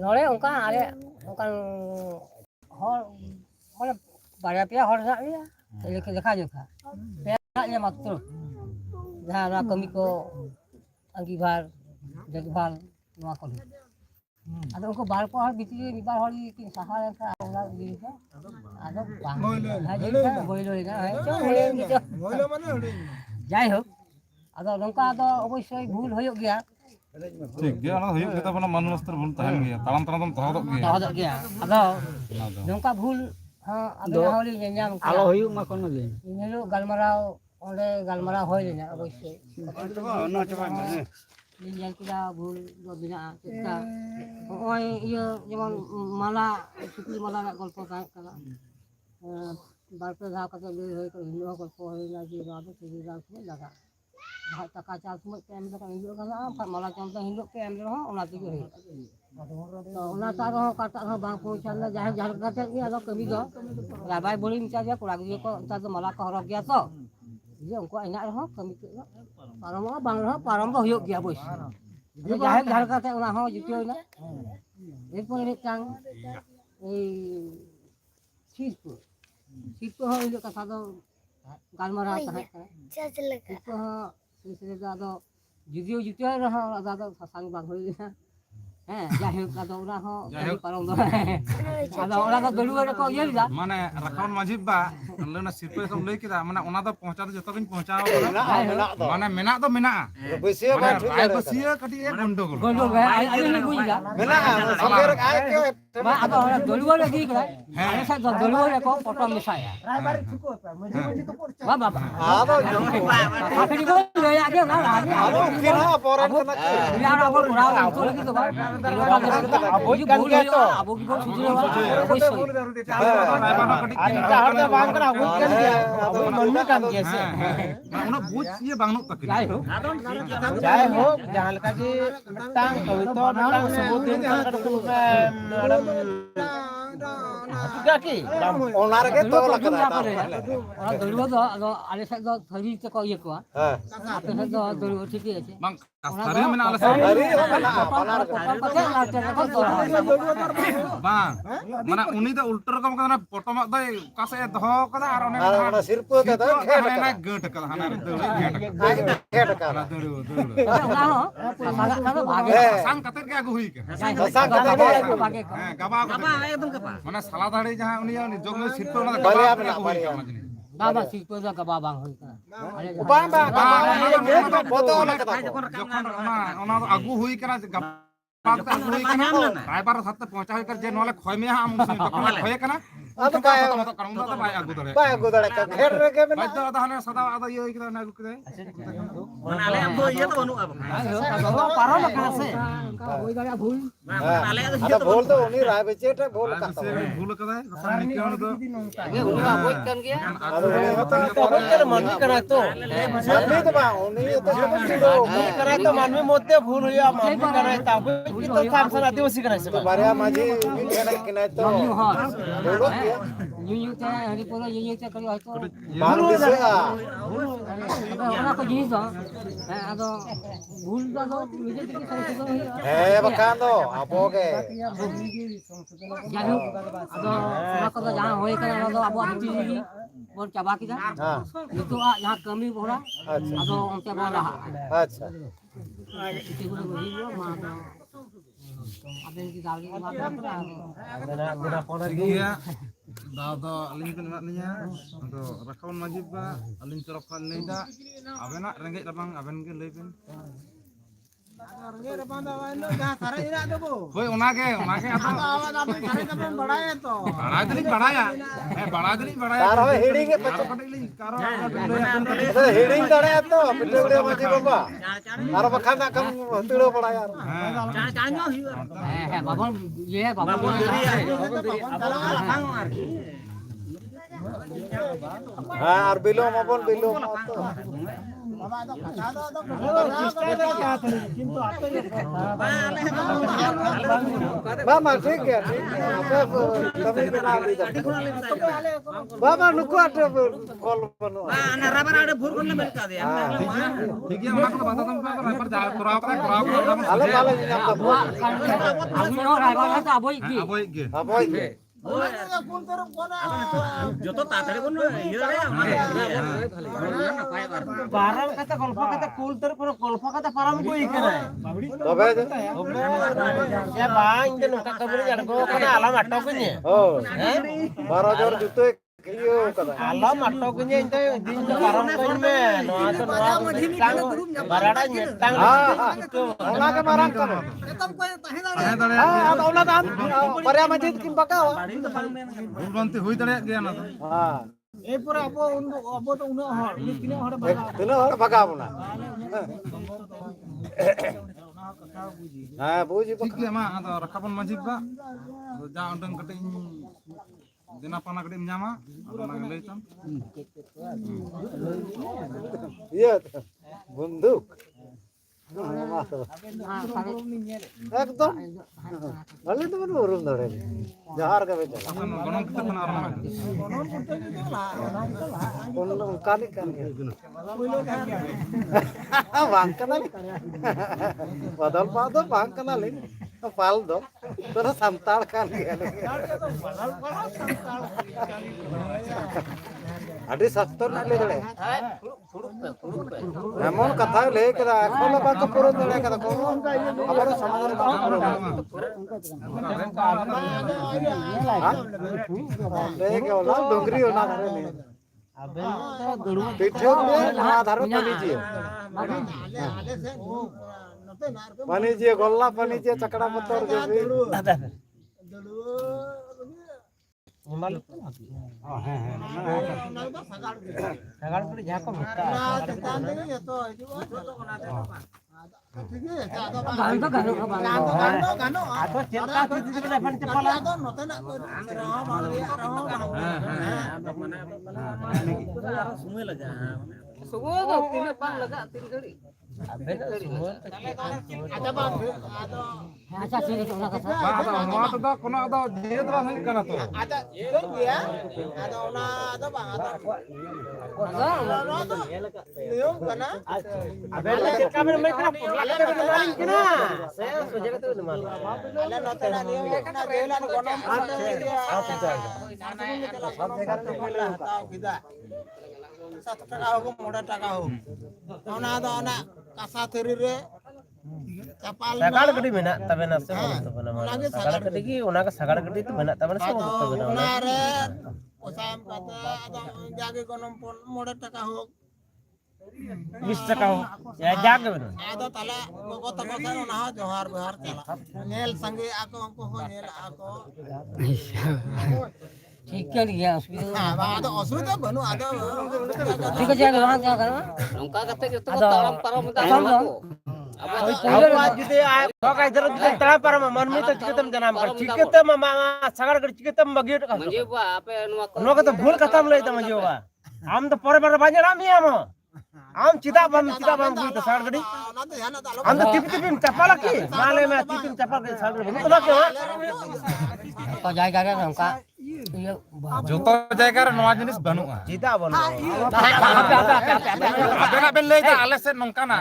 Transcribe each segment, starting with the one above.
ᱱᱚᱰᱮ ᱚᱱᱠᱟ ᱟᱞᱮ ᱚᱱᱠᱟᱱ ᱦᱚᱲ ᱢᱟᱱᱮ ᱵᱟᱨᱭᱟ ᱯᱮᱭᱟ ᱦᱚᱲ ᱦᱮᱱᱟᱜ ᱞᱮᱭᱟ ᱞᱮᱠᱷᱟ ᱡᱚᱠᱷᱟ ᱯᱮᱭᱟ ᱦᱮᱱᱟᱜ ᱞᱮᱭᱟ ᱢᱟᱛᱨᱚ ᱡᱟᱦᱟᱸ ᱱᱚᱣᱟ ᱠᱟᱹᱢᱤ ko ᱟᱸᱜᱤᱵᱷᱟᱨ ᱫᱮᱠᱵᱷᱟᱞ ᱱᱚᱣᱟ ᱠᱚ ᱟᱫᱚ ᱩᱱᱠᱩ ᱵᱟᱨ ᱯᱮ ᱦᱚᱲ ᱵᱷᱤᱛᱨᱤ ᱨᱮ ᱢᱤᱫ ᱵᱟᱨ ᱦᱚᱲ ᱠᱤᱱ ᱥᱟᱦᱟ ᱞᱮᱱᱠᱷᱟᱱ ᱚᱱᱟ ᱡᱤᱱᱤᱥ ᱟᱫᱚ ᱵᱟᱝ ᱡᱟᱭᱦᱳᱠ ᱟᱫᱚ ᱱᱚᱝᱠᱟ ᱫᱚ ᱚᱵᱚᱥᱥᱳᱭ ᱵᱷᱩᱞ ᱦᱩᱭᱩᱜ ᱜᱮᱭᱟ ᱴᱷᱤᱠ ᱜᱮᱭᱟ ᱚᱱᱟ ᱦᱩᱭᱩᱜ ᱜᱮᱛᱟ ᱵᱚᱱᱟ ᱢᱟᱱᱩᱥ ᱛᱚ ᱵᱚᱱ ᱛᱟᱦᱮᱱ ᱜᱮᱭᱟ ᱛᱟᱲᱟᱢ ᱛᱟᱲᱟᱢ ᱫᱚᱢ ᱛᱚᱦᱚᱫᱚᱜ ᱜᱮᱭᱟ ᱟᱫᱚ ᱱᱚᱝᱠᱟ ᱵᱷᱩᱞ ᱦᱚᱸ ᱟᱵᱮᱱᱟᱜ ᱦᱚᱸᱞᱤᱧ ᱧᱮᱞᱧᱟᱢ ᱠᱮᱫᱟ ᱟᱞᱚ ᱦᱩᱭᱩᱜ ᱢᱟ ᱠᱳᱱᱳ ᱫᱤᱱ ᱤᱱ ᱦᱤᱞᱳᱜ ᱜᱟᱞᱢᱟᱨᱟᱣ ᱚᱸᱰᱮ ᱜᱟᱞᱢᱟᱨᱟᱣ ᱦᱩᱭ ᱞᱮᱱᱟ ᱚᱵᱚᱥᱥᱳᱭ ᱞᱤᱧ ᱧᱮᱞ ᱠᱮᱫᱟ ᱵᱷᱩᱞ ᱫᱚ ᱢᱮᱱᱟᱜᱼᱟ ᱪᱮᱫᱠᱟ ᱱᱚᱜᱼᱚᱭ ᱤᱭᱟᱹ ᱡᱮᱢᱚᱱ ᱢᱟᱞᱟ ᱥᱩᱠᱨᱤ ᱢᱟᱞᱟ ᱨᱮᱱᱟᱜ ᱜᱚᱞᱯᱚ ᱛᱟᱦᱮᱸ ᱠᱟᱱᱟ ᱵᱟᱨᱯᱮ ᱫᱷᱟᱣ ᱠᱟᱛᱮ ᱞᱟᱹᱭ ᱦᱩᱭ ᱠᱟᱱᱟ ᱦᱤᱞᱳᱜ ᱦᱚᱸ ᱜᱚᱞᱯᱚ ᱦᱩᱭᱱᱟ ᱡᱮ ᱱᱚᱣᱟ ᱫᱚ ᱥᱩᱵᱤᱫᱷᱟ ᱥᱚᱢᱚᱭ ᱞᱟᱜᱟᱜᱼᱟ ᱵᱟᱠᱷᱟᱡ ᱴᱟᱠᱟ ᱪᱟᱥ ᱥᱚᱢᱚᱭ ᱯᱮ ᱮᱢ ᱞᱮᱠᱷᱟᱱ ᱦᱤᱞᱳᱜ ᱜᱟᱱᱚᱜᱼᱟ ᱵᱟᱠᱷᱟᱡ ᱢᱟᱞᱟ ᱪᱟᱸᱫᱟ ᱦᱤᱞᱳᱜ ᱯᱮ ᱮᱢ ᱨᱮᱦᱚᱸ ᱚᱱᱟ ᱛᱮᱜᱮ ᱦᱩᱭᱩᱜᱼᱟ ᱛᱚ ᱚᱱᱟᱴᱟᱜ ᱨᱮᱦᱚᱸ ᱚᱠᱟᱴᱟᱜ ᱨᱮᱦᱚᱸ ᱵᱟᱝ ᱯᱳᱣᱪᱷᱟᱣ ᱞᱮᱱᱟ ᱡᱟᱦᱟᱸᱭ ᱡᱟᱦᱟᱸ ᱞᱮᱠᱟ ᱠᱟᱛᱮ ᱜᱮ ᱟᱫᱚ ᱠᱟᱹᱢᱤ ᱫᱚ ᱨᱟᱵᱟᱭ ᱵᱟᱹᱲᱤ ᱢᱮᱛᱟ ᱫᱮᱭᱟ ᱠᱚᱲᱟ ᱜᱤᱫᱽᱨᱟᱹ ᱠᱚ ᱱᱮᱛᱟᱨ ᱫᱚ ᱢᱟᱞᱟ ᱠᱚ ᱦᱚᱨᱚᱜ ᱜᱮᱭᱟ ᱛᱚ ᱡᱮ ᱩᱱᱠᱩᱣᱟᱜ ᱦᱮᱱᱟᱜ ᱨᱮᱦᱚᱸ ᱠᱟᱹᱢᱤ ᱛᱮᱫ ᱫᱚ ᱯᱟᱨᱚᱢᱚᱜᱼᱟ ᱵᱟᱝ ᱨᱮᱦᱚᱸ ᱯᱟᱨᱚᱢ ᱫᱚ ᱦᱩᱭᱩᱜ ᱜᱮᱭᱟ ᱚᱵᱚᱥᱥᱳᱭ ᱡᱟᱦᱟᱸᱭ ᱡᱟᱦᱟᱸ ᱞᱮᱠᱟᱛᱮ ᱚᱱᱟ ᱦᱚᱸ ᱡᱩᱴᱟᱹᱣᱱᱟ ᱮᱨᱯᱚᱨᱮ ᱢᱤᱫᱴᱟᱝ এই শিল্প হওয়ার হইলো কথা তো গালমারা তাহেঁ শিল্প হওয়া আদো যদিও জুটিয়ে রহো আদো সাসাং বাং হই না হ্যাঁ যাই হোক আদো ওরা হো পারম দো আদো ওরা তো দড়ুয়া রে কো ইয়ে দিলা মানে রাখাউন মাঝি বা লেনা শিল্প কম লই কিদা মানে ওনা দো পৌঁছা দো যত কিন পৌঁছাও মানে মেনা দো মেনা বসিয়া বা ঠিক রায় বসিয়া কাটি এক গন্ডগোল আই বুঝলা মেনা সঙ্গে আই কে বা আদো ওরা দড়ুয়া রে দি করা আরে সা দড়ুয়া রে কো পটম মিশায়া রায়বাড়ি ঠিকো মঝে মঝে তো পড়ছে বা বাবা আদো আপনি কো লই আগে না আদো কিন হ পরে না ইয়ার আবার ঘোড়া তো লাগি তো বা আবই কান কে তো আবো কি কো সুজি অবশ্যই রায়বাড়া কাটি আর এটা আর দা বাং করা আবই কান কে আবো মন্নু কান কে সে ওনা বুঝ ইয়ে বাংনো তাকি যাই হোক jahan leka ji metang kawito metang sebutin kan juga ki onar ke to lakada orang dulu do ado ale sa do thari te ko iye ko ape sa do dulu thik ache bang kastari mena ale sa hari mana onar bang mana uni da ulter kam kana potom do kase doho kada ar ona sirpo te da hana gert kada hana dulu gert kada dulu sang kate ke agu hui ke sang kate ke bage gaba ekdom gaba মানে সালা দাড়ি যাহা উনি যোগ শিল্প না বারিয়া না বারিয়া বাবা শিল্প দা গবা বাং হই কানা bang bang bodo lakada যখন ওনা আগু হুই কানা গবা আগু হুই কানা রায়বার সাথে পৌঁছা হই কর যে নলে খয় মে আম খয় কানা ado kaya কারণ তো বাই আগু ধরে bang godare ka gher re ke বাই তো আদা হানে সাদা আদা ইয়ে কিনা না আগু করে মানে আলে আম ইয়ে তো বানুয়া বাবা পারো না কাছে ওই গাড়ি ভুল আলে ada bol to uni rai beche ta bol ka সে ভুল করে কথা নিকে হলো তো আগে উনি বই কান গিয়া ado uni তো বই করে মানবি করা তো mandi to bang uni to sido মানবি করা তো মানবি মধ্যে ভুল হইয়া মানবি করা তা বই তো কাম সারা দিবসি করা সে baria maji kena to dulu Nyu te hari pura nyu te kali hoyto bang dise ona ko jinis do ado bhul do nije থেকে সংশোধন bakan to aboge jaho ado ona ko jahan hoy kana ado abo ati bon chaba kida itu jahan kami bora ado onte bon raha acha itu gulo hiyo ma do aben ki dali ma do iya দাদা আলিং ᱠᱚ ᱢᱮᱱᱟᱜ ᱞᱤᱧᱟ ᱟᱫᱚ ᱨᱟᱠᱷᱟᱣᱟᱱ ᱢᱟᱹᱡᱷᱤ ᱵᱟ ᱟᱹᱞᱤᱧ ᱛᱚᱨᱚᱯ ᱠᱷᱚᱱ ᱞᱟᱹᱭᱫᱟ ᱟᱵᱮᱱᱟᱜ ᱨᱮᱸᱜᱮᱡ ᱨᱟᱵᱟᱝ ᱟᱵᱮᱱ ᱜᱮ ᱞᱟᱹᱭ ᱵᱮᱱ ᱨᱮᱸᱜᱮᱡ ᱨᱟᱵᱟᱝ ᱫᱚ ᱡᱟᱦᱟᱸ ᱥᱟᱨᱮᱡ ᱦᱮᱱᱟᱜ ᱫᱚ ᱦᱳᱭ ᱚᱱᱟᱜᱮ ᱟᱫᱚ ᱟᱵᱮᱱ ᱥᱟᱨᱮᱡ ᱫᱚᱵᱮᱱ ᱵᱟᱲᱟᱭᱟ ᱛᱚ ᱵᱟᱲᱟᱭ ᱫᱚᱞᱤᱧ ᱵᱟᱲᱟᱭᱟ ᱦᱮᱸ ᱵᱟᱲᱟᱭ ᱫᱚᱞᱤᱧ ᱵᱟᱲᱟᱭᱟ tar hoy hiding e pacha ᱠᱟᱹᱴᱤᱡ ᱞᱤᱧ ᱠᱟᱨᱚ hiding dare to pitugde maji baba ar bakan na kam tulo badaya চার হইবা হ্যাঁ বাবন ইয়ে Baban ar bilom abon bilom Bama ठीक है apa kami kenal tidak Bama nuku ada call bano ana rabar ada bur kon lebel ka de ठीक है mana kata bata tempat rapper jalan kurang ale bale nyam ta bo Aku no rai ba ta boy ki. aboy ge aboy joto tatare kon iya re Parang kata kolpa kata kultur pero kolpa kata param ko ikana. tobe Ya bang, itu nungka kabur jargo kana alam atoknya. oh 12,000 juta kiyo kada Alam atoknya itu din param ko me. No ato no barada nyetang. ona ke marang kana ona dan parya masjid kin bakawa burbanti hui dare ge na Eh pura abo to uno hor. Kini hor tino hor bakawa na ha buji ठीक है मा ada rakapan majib ba ja undang keting dina pana keting nyama ada nang leitam iya bunduk একদম ভালো তো মানে ওরম ধরে জাহার কা বেটা akan gonong kita kana arma কোন কালি কালি bang kenali badal pado bang kenali pal do তোরা santal kali আদি সত্তর নালে দড়ে এমন কথা লে কেদা এখন বাক পুরো দড়ে কেদা কোন আবার সমাধান পুরো লে কেওলা ডোংরি ওনা ধরে নে পিঠে না ধরে পানি যে গল্লা পানি যে চকড়া মতর দেবি Himal itu lagi. Oh, sagar pun jago muka. Ganto gano. Atau cerita itu kita dapat cepala. semua laga Semua tu tin pan laga tin kali. Aben semua. Acha sini tu nak kata. ba ada ma to da kono ada je dra sang kana to Aben cerita mereka maling kena. Saya sudah kata maling. Sagar gede menak tapi nasi begitu benar. Sagar gede ki, unaga sagar gede itu menak tapi nasi begitu benar. Bisa kau ya jaga benar. ठीक है लिया असुविधा ठीक है jangan orang jangan nongka kata gitu talam param Jadi kau kayak jalan kita terang para manmi itu cikitam janam kar cikitam mama sagar gede cikitam bagi itu kan. menjiwa apa Nu kata bhul kata mulai itu menjiwa. Am to pore pore banyak rami am. Am cita bam itu sagar gede. Am to tipin capal lagi. Male me tipin capal ke sagar gede. Itu lagi ha. kau jaga kan nongka joto jayga re noa jinis banuga Cita bonu. aben aben lei da ale se nongka na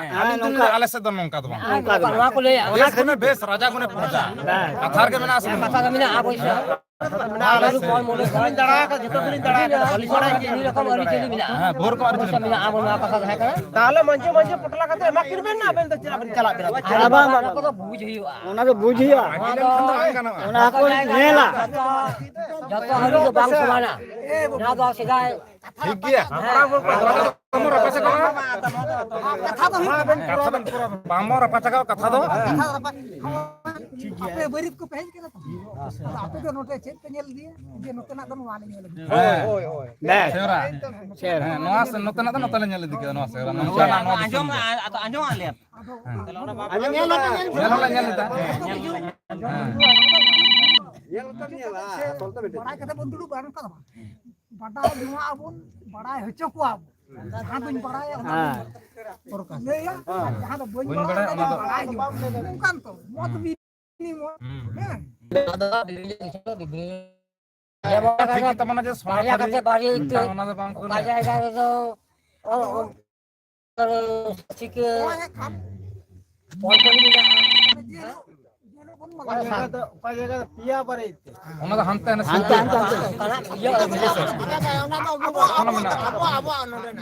ale se don nongka do bang nongka aku le ona kene bes raja gune praja kathar ke mena asum kata kami nak apa itu baru kau mulai Kulin dara ka jito kulin dara ka. ini rakam hari ini mina ha bor ko ar kami nak apa nak kata hai kan Tala manje putla kata makin bena ben to cira ben cala bira. abang aku tu buji ওনাকে বুঝিয়া agilan kan da kana ওনা কোন নেলা jatuh hari tu bang semana nak kau sedai ঠিক গিয়া তোমার পাশে কো kata tu কথা ben pura bamor pacha ka katha do Apa berit ko pahit kena to. Apa ko note chet ke nyel dia, dia note nak don wale nyel. seura noa se notana da notale nyale dikya noa seura nongka na noa anjong atau anjong lihat nyala nyale da Barai kata pun dulu barang kata. Badai dua pun badai hecho ko ab. Jahan tuh paraya. Forecast. Ya. Jahan tuh Bañ baraay ona do bukan tuh. Mau tuh ini mau. Ya. ada dibeli dibeli ya mau ঠিক kata kita mana aja soal banyak kata bari itu ona do bang ko banyak itu oh sikit Banyak kan. pon ini Dia pun Upaya kata pia pare itu. ona do hante na karena iya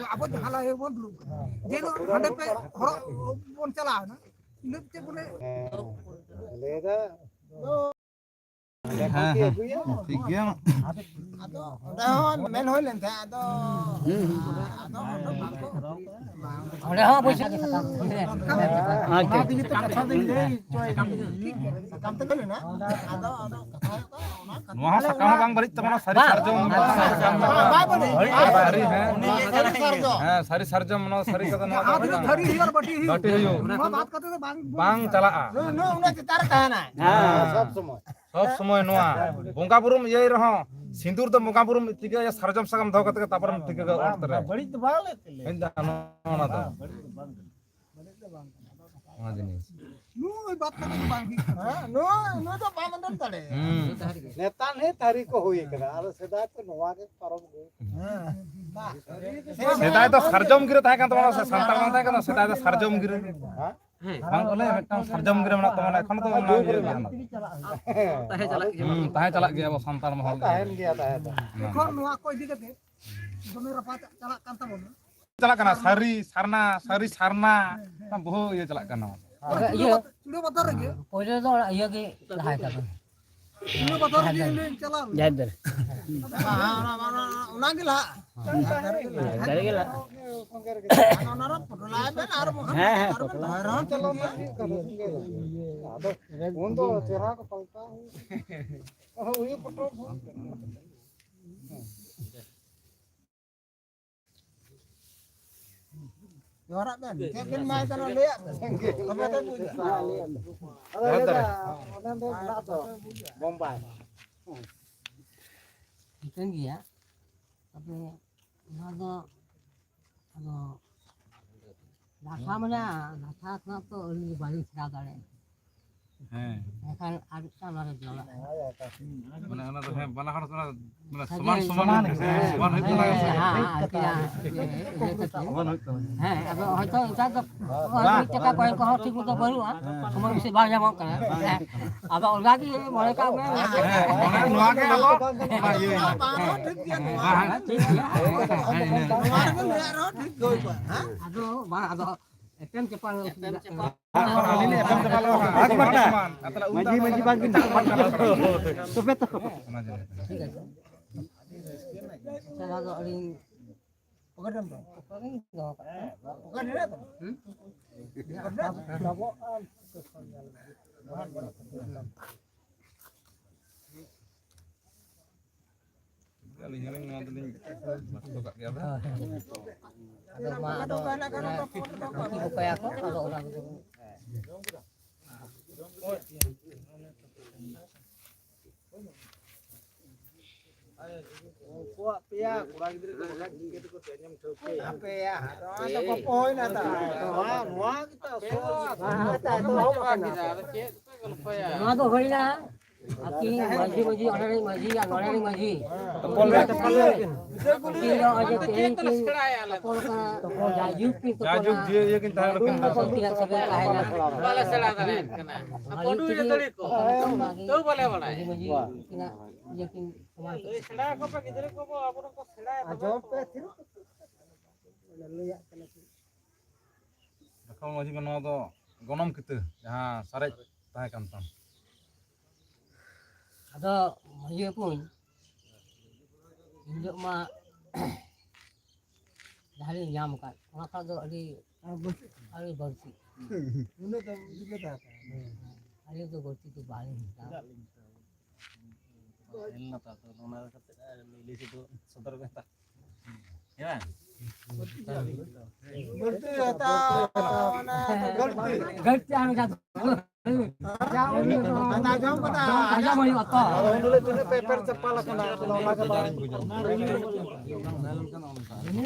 apa tuh hal yang belum. Dia lo ada pe orang pun celah na. Lep cek boleh. Leda. হ্যাঁ ঠিক গিয়া udah apa sih kita নোয়া succumb বাং বাড়ি তমনা সারি সারজম বাড়ি হ্যাঁ সারি সারজম মনো সারি কথা না Hari hiar bati hiu. বাটি হইও Mau baat kata tuh bang. বাং চালাআ সব সময় সব সময় নোয়া বঙ্গা বুরুম ইয়ে রহ সিন্দুর তো বঙ্গা বুরুম টিকে সারজম সাকাম ধো কত তারপর টিকে উঠতরে Balik tu balik. এন্দা না তো ওনা জিনিস Nu baat kata tuh bang. নেতা নে তারিখ হয়ে গেল আর সেটা তো নোয়াকে পারব সেটাই তো সারজম গিরে থাকে তো সে সান্তাল না থাকে না সেটাই তো সারজম গিরে বাং বলে একটা সারজম গিরে মানে তো মানে এখন তো না ইয়ে গিয়া না তাহে চালাক গিয়া সান্তাল মহল তাহেন গিয়া তাহে Kor nu aku ini kata. Demi rapat celak kantor pun. চালাক না সারি সারনা বহু ইয়ে চালাক না iya Sudah motor lagi. pokoknya itu iya ke lahir kan Sudah motor lagi ini celah. jadi Unang lah. dari gila ಒಂದು ಚೆರಾಕ ಪಲ್ಕ ಉಯಿ ಪಟ್ರೋ Yorak ben. Kevin mai kana lihat. Apa tu punya. Bombay itu dia tapi ada rasa mana rasa kenapa ini balik sedakare হ্যাঁ kan ada sama ada jualan মানে না তো হ্যাঁ বালা খান মানে সমান সমান সমান হইতো না হ্যাঁ আবার হয়তো এটা তো টাকা কয় কহ ঠিক মতো বলুয়া সময় বেশি বাড়া যাবো কেন আবার ওলা কি মনে কাম হ্যাঁ মানে নোয়াকে আলো ইয়ে আদো বা আদো M চেপাল ini FM kepala akbar na atala maji bangkin topet ঠিক আছে saya agak ring Pegadam tu. ring enggak Bukan dia tu. kali ini ngadilin buka ke apa ada mah ada buka aku kalau orang itu Kuat pia kurang gitu gitu kok nyam thoke. Apa ya? Ada popoy na ta. Nuah kita Nó có hơi là aki maji maji anore maji tepol ya kilo aja ting tepol ka jajuk pi jajuk dia ya kin tahan lekin tidak sampai kahena Bala sela kalian kena. Apa dulu ya tadi ko? Tuh boleh boleh. maji kina yakin kemar Sela ko pa gidre ko po apun ko sela. Kalau maji kan do gonom kita jaha sarek tahan kan tam ada maji pun injak ma dari nyam kan maka do ali bersi Ini tu juga tak. ali tu bersi tu balik Enak tak tuh nomor kata milih situ setor kata. Ya. Berarti ta ganti anu satu Anda jam kata. aja mau apa dulu itu paper cepala kena ini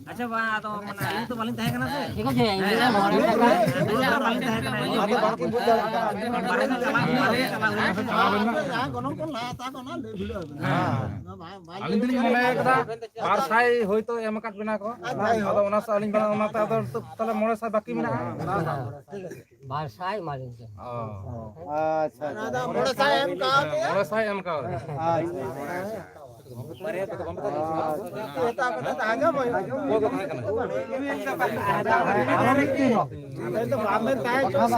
Acha ba atau mana itu paling tahan kena sih. ঠিক আছে India মরে টাকা Paling tahan kena. Ada baki buta. Barang salah Aling din mone kada bar sai hoyto em kat bena ko ado ona sa aling bana ona ta ado tale mone sai baki mena ভাষায় মালিক Acha. Mora saya MK. mone sai em ka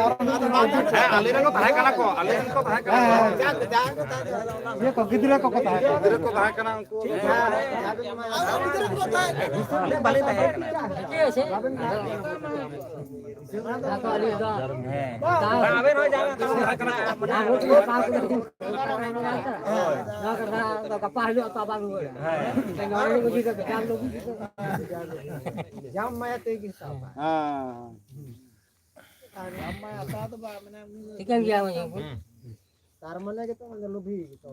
aliran ko tahe kana ko aliran ko tahe kana Ye kok gidra kok tahe. dire ko tahe kana unku paling tahan kena. Aben ho jangan tahu tahan kena. Jam maya te ki sab. Ah. Ikan dia macam Tar mane kita lebih gitu.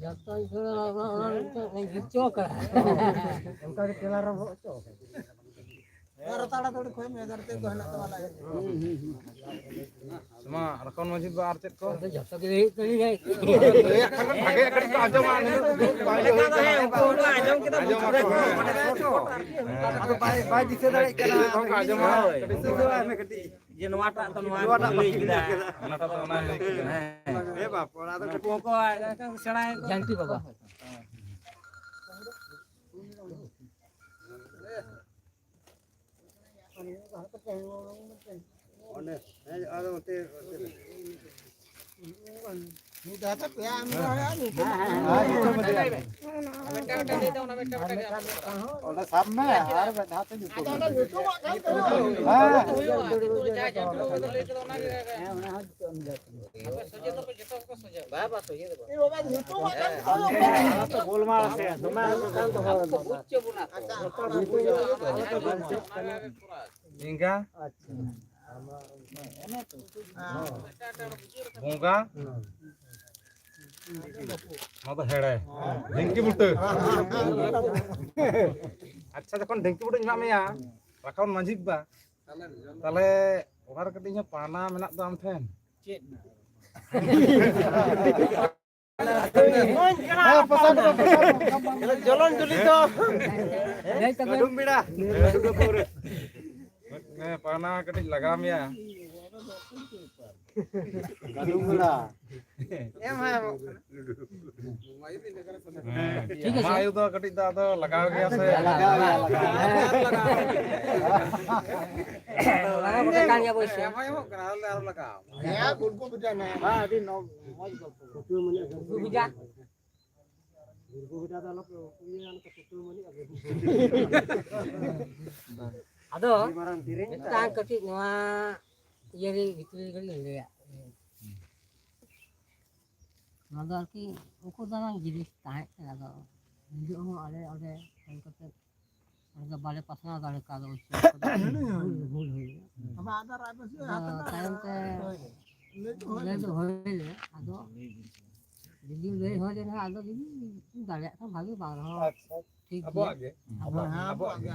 jatuh itu orang yang gitu kan. MK ke telar ro to. sama rakon masjid ba arcet ko Jatuh ke tadi ni. ya kan bage kadi ko ajo man Ajam kita Atau bai dise dare kana. ko ajo man je nuata atau nuata kita. ona ta ona Eh bap, ora to Pokok kan serai Janti bapa. one. Ado te. Ona samme har badhate juto. Golmal se. hingga bunga mau hede dengki butte acha যখন dengki butte nyam ya rakon manjib ba tale ohar ketinya pana menak do am then Jalan juli to. Kadung bida. pana ketik lagam ya Kadung bida. mayu to ketik da to lagaw gaya se Orang berkan ya bos. Ya gulko bida na. Ha di no moj gulko. Kutu mani. Bija. Gulko bida da lo kuyan ka kutu mani age. Ado. Marang tiring. Kita ketik nua jadi gitu kali ya. Nada ki ukur dalam jadi tahu nada. Hidup mu ada yang kata ada balik pasang ada kalau usia. Apa ada apa sih? Time te le hoil ado jadi le hoil na ado jadi dale kan bagi bang ठीक abo age abo age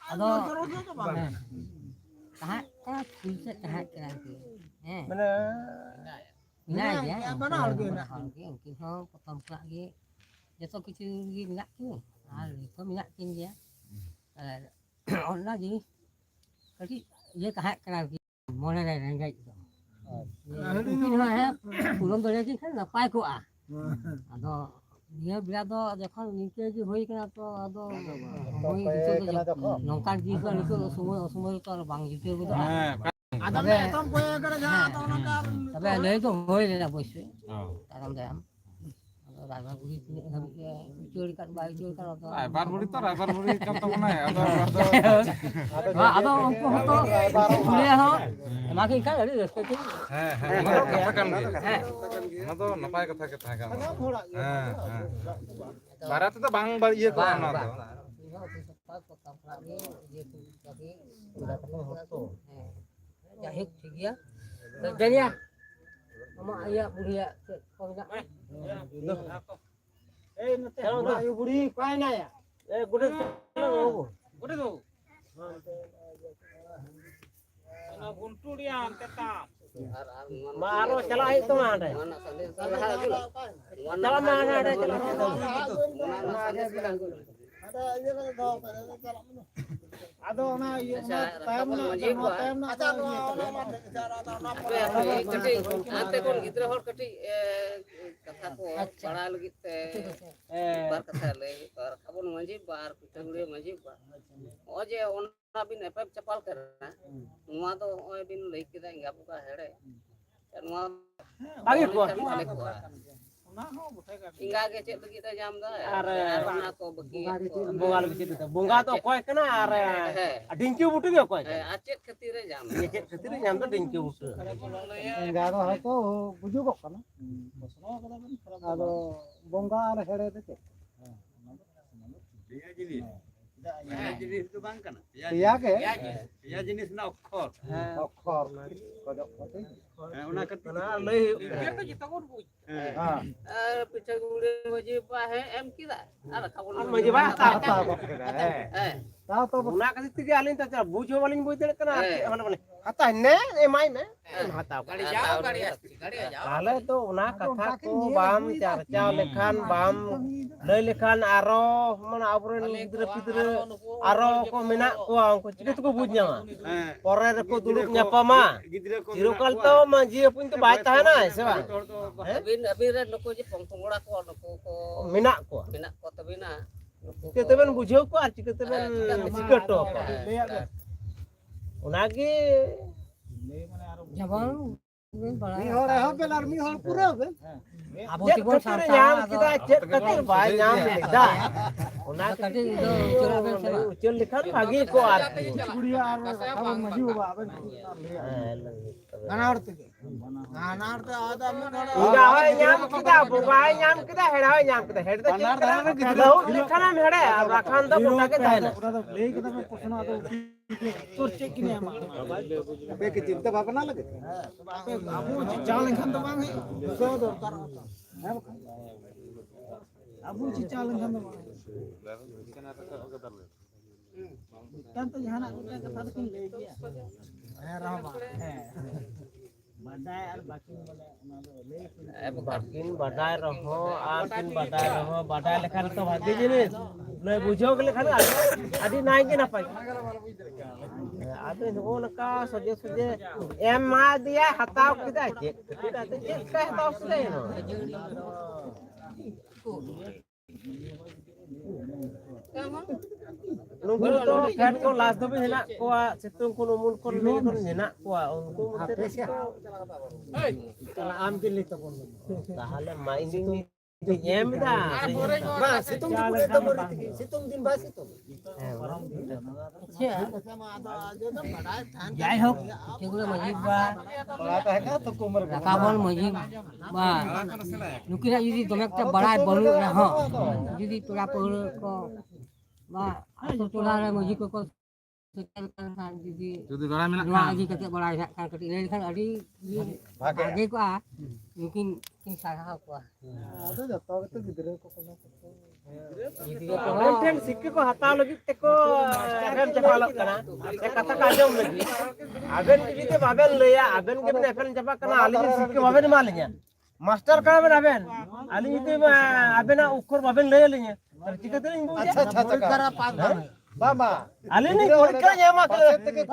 ado kah kah bisa kah kira Mana Nah, ya. Mana lagi nak? Mungkin kau potong lagi. Jatuh kecil lagi minyak tu. Kau minyak tinggi ya. Orang lagi. Kali dia kahak lagi. Mana dah rengai tu. Mungkin lah pulang tu lagi kan lepas ko ah. Ado dia bila tu jauh ni ke je hoi kena tu ado hoi itu tu nongkan juga itu semua itu bang itu tu. Ada betom kue kena jahat orang kan. Tapi ada itu hoi dah bos. Dalam dalam. Raibar buri curi kan baik curi kan atau. Raibar buri to raibar buri kan to mana ya Ada ungku hoto kuliah ho. Makin kan ada respecting. ono katakan ono to napai kata kita kan barat itu bang bari ieu ko ono to Jahit dia. Dan ya Amak ayah budia cek kau nak. Kalau nak ayu buri kau na ya. Gude kalau Udah tuh. Ana guntur ya tetap. maro chala itu mah ada. Chala mah ada chala. Ada ona iya tam na tam na ada Ante kon gidra hor kati katha ko para lagi te bar katha le bar kabon manji bar pitangule manji bar oje ona bin epep chapal karna nuwa to oy bin lei kida inga puka hede nuwa Bagi ko. inga ge cek lagi ta jam da ona ko bagi Bunga lebih situ. Bunga to koi kena are dingki butu ge koi. acet ketire jam Ye ketiri nyam to dingki butu. enggak ada itu bujuk kok kan ada bongga ada hede itu iya ke Ya jenis na okhor. okor kodok kote Nah, lei ah pitangule manji ba he em kida ara kabon manji ba ta. tahu kok tahu to Bunga kasi tigi alin ta bujo walin buj dele kana mana mana. Hata ne e mai ne. Hata. gadi jauh gadi jauh Kale to una katha ko bam charcha lekhan bam lei lekhan aro mana abren gidra pidra aro ko mena ko angko chike to buj nyama. Pore ko duluk nyapa ma. Jirokal to manji pun to bai tahan na se ba. abin ren noko je pongpongora ko noko ko Mena ko. bina ko tabina Chike teben bujho ko ar chike teben sikato ko. Unagi Jabang mi hor ha belar mi hor pura be abo Cek tibon ketir sarta nyam kita cek ketir bae nyam leda. Una kati itu ucura ben sera. ucul likan bagi ko arti. kuria ar kamu maju ba ben ganar te ada mi Uga hoy nyam kita buga nyam kita heda hoy nyam kita heda cek kita likan am heda rakan da bota ke dai na. ले kita me puछना तो tur cek kini ama be ke चिंता भावना लगे abu चाल खान तो bang so दरकार abu चाल खान तो bang kan तो जहां kita kata तो ले गया है रामा है badai ar bakin bole ona do le Bakin badai roho ar kin badai roho badai lekan to bagi jinis. Noi bujho ke lekan adi nai ke napai. Ado no naka soje soje em ma dia hatau kita cek. Kita tu cek ka hatau sele no. Nunggu to kan ko last do hina ko situng ko umul ko le ko hina ko untu mute kalau ambil itu pun tahale main ini em da. ba situng din to situng din ba situng Jai hok chegula majib ba kata है तो Kumar rakabon majib ba nukira judi domek ta barai balu na ho judi tura pahul ko ba ato tura re majib ko sekian kan judi যদি গড়া মেনা nua aji kate barai kan kati le kan adi age ko a mungkin salah ko ada jatuh itu gidre ko kono judi ko Content sikki ko hatau lagi teko FM chapalok kana e kata ka jom lagi aben jidi baben leya aben ke FM chapak kana ali sikki baben malinya master ka baben aben ali jidi aben ukur baben leya linya chike tering bu अच्छा अच्छा करा पास बाबा ali ni porikha nyama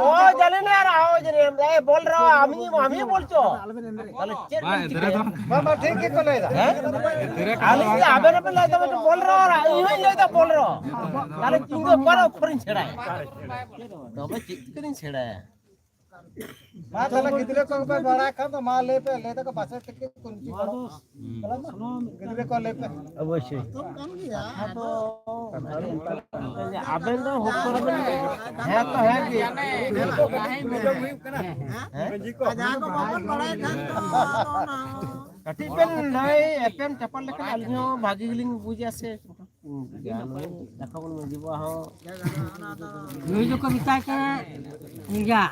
o jale na rao jene e bol raho ami bolcho tale chet ভাই ধরে তো बाबा ठीक है को लेदा ali ni aben aben lay ta bol raho ihoi lay ta bol raho tale chingo para ukhurin chhedai tobe chik kering chhedai मा थाला गिदरे को पे बड़ा खा तो मा ले पे ले तो को पासे टिके कुंची करो सुनो गिदरे को ले पे অবশ্যই तुम कम किया तो আবেন তো হোক করবেন হ্যাঁ তো হ্যাঁ কি आजा को बाबन बड़ा खान तो কাটি পেন নাই এপেন চাপাল লেখা আলিও ভাগি গলিং বুঝি আছে জ্ঞান দেখাবন মজিব আহ nui jo ko bitai ka ninja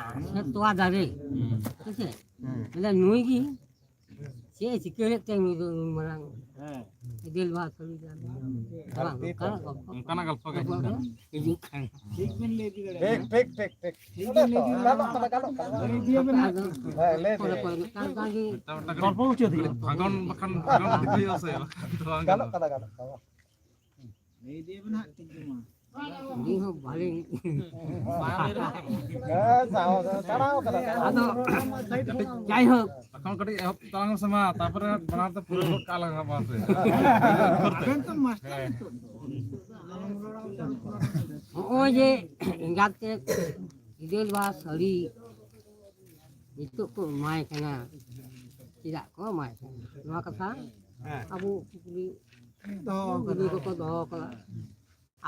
tua dari oke bela nui ki Cik sikit teng itu marang. ᱦᱮᱸ Idil bahas kali dah. Bang, kan kau. ᱚᱱᱠᱟᱱᱟᱜ ᱜᱚᱞᱯᱚ ᱜᱮ Hijau kan. ᱴᱷᱤᱠ ᱵᱤᱱ ᱞᱟᱹᱭ ᱤᱫᱤ ᱫᱟᱲᱮᱭᱟᱜᱼᱟ ᱴᱷᱤᱠ ᱴᱷᱤক ᱴᱷᱤক ᱴᱷᱤক ᱴᱷᱤᱠ ᱵᱤᱱ ᱞᱟᱹᱭ ᱤᱫᱤ ᱫᱟᱲᱮᱭᱟᱜᱼᱟ ᱞᱟᱹᱭ ᱤᱫᱤᱭᱟ ᱵᱤᱱ ᱦᱟᱸᱜ হ্যাঁ লে Kalau kan lagi গল্প উঠে দিই ভাগন বাখান ভাগন ᱦᱩᱭᱩᱜᱼᱟ ᱥᱮ ᱵᱟᱝ গালো কাদা গালো ᱞᱟᱹᱭ ᱤᱫᱤᱭᱟ ᱵᱤᱱ ᱦᱟᱸᱜ ᱴᱷᱤᱠ ᱜᱮ ᱢᱟ ini ho paling. হ্যাঁ যাও ছাড়াও কাদা Ada jai ho. এখন কাটি এহব তালাং সমা তারপরে বানাতে পুরো কালা খাবা আছে আবেন তো মাস্টার তো Oh je ingat ke idil bahas kali itu pun mai kena. Tidak kau mai kena. Dua kata. Abu beli beli kau doh kala.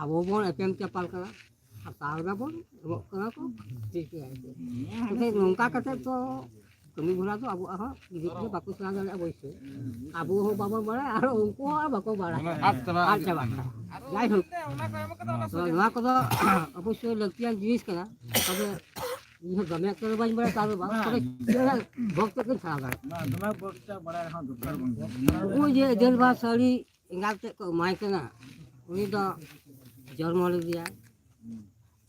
Abu pun FM capal kala. Asal dah pun kena kau. Jadi kita nungka kata tu kami bulan tu abu aha hidupnya bagus lagi abu itu. Abu ho bawa balai, aru ungku bawa balai. Coba. Jai ho. Dua kata abu itu lakian jenis kena. Tapi ini gambar kerja banyak balai tahu bang. Tapi bokta kan sahaja. না তোমার বক্তা বড় এখন দরকার বন্ধ Oh je idil bahas kali ingat ke mai kena. Ini dah jormal dia.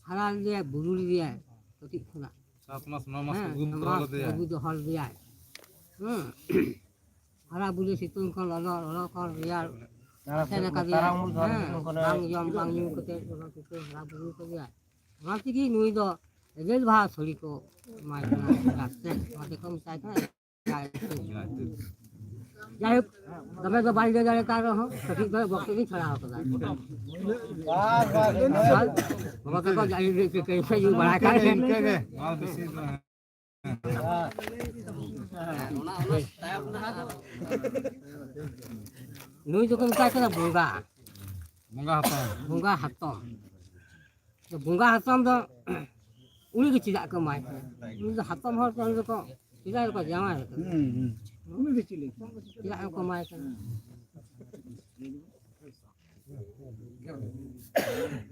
Halal dia, bulul dia. Ketik kena. 7 মাস 9 মাস গুম করে দেয়া Ibu tu hal dia. Hara boleh situng kalau lalu kalau dia. Saya nak dia. Bang jam bang ni kita orang kita hara boleh tu dia. Nanti ki nui do. Jadi bahas soli ko mai kena. Mati kau misal kan. Jadi, kami tu balik dari karo ho. Ketik tu waktu ni cerah aku dah. Bus bus Maka kau jadi ke saya juga balik kan. মাল বেশি Nui tu kan misal kena bunga. মঙ্গা হাতা Bunga hatom. Bunga hatom tu uli ke tidak ke mai. Uli tu hatom hal tu kau tidak kau jangan. তুমি বেচিলে Tidak ke mai kan.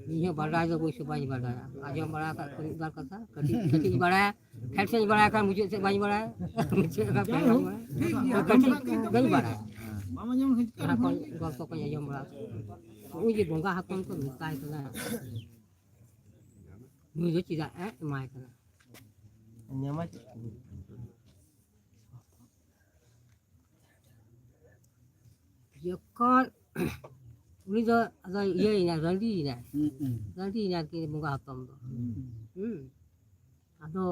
Ini badai tu boleh sebanyak badai. Ajar badai kat keluar kata. Ketik badai. Kapsen badai kan wujud sebanyak badai. Wujud kan badai. Ketik gani badai. মামা যেমন হইছে Karena kau gosok kau ajar badai. Uli bunga hatom tu mitai kena. Nui tu tidak mai kena. nyama Dia kan ini tu ada ia ini randi ni ke bunga hatom tu. Ada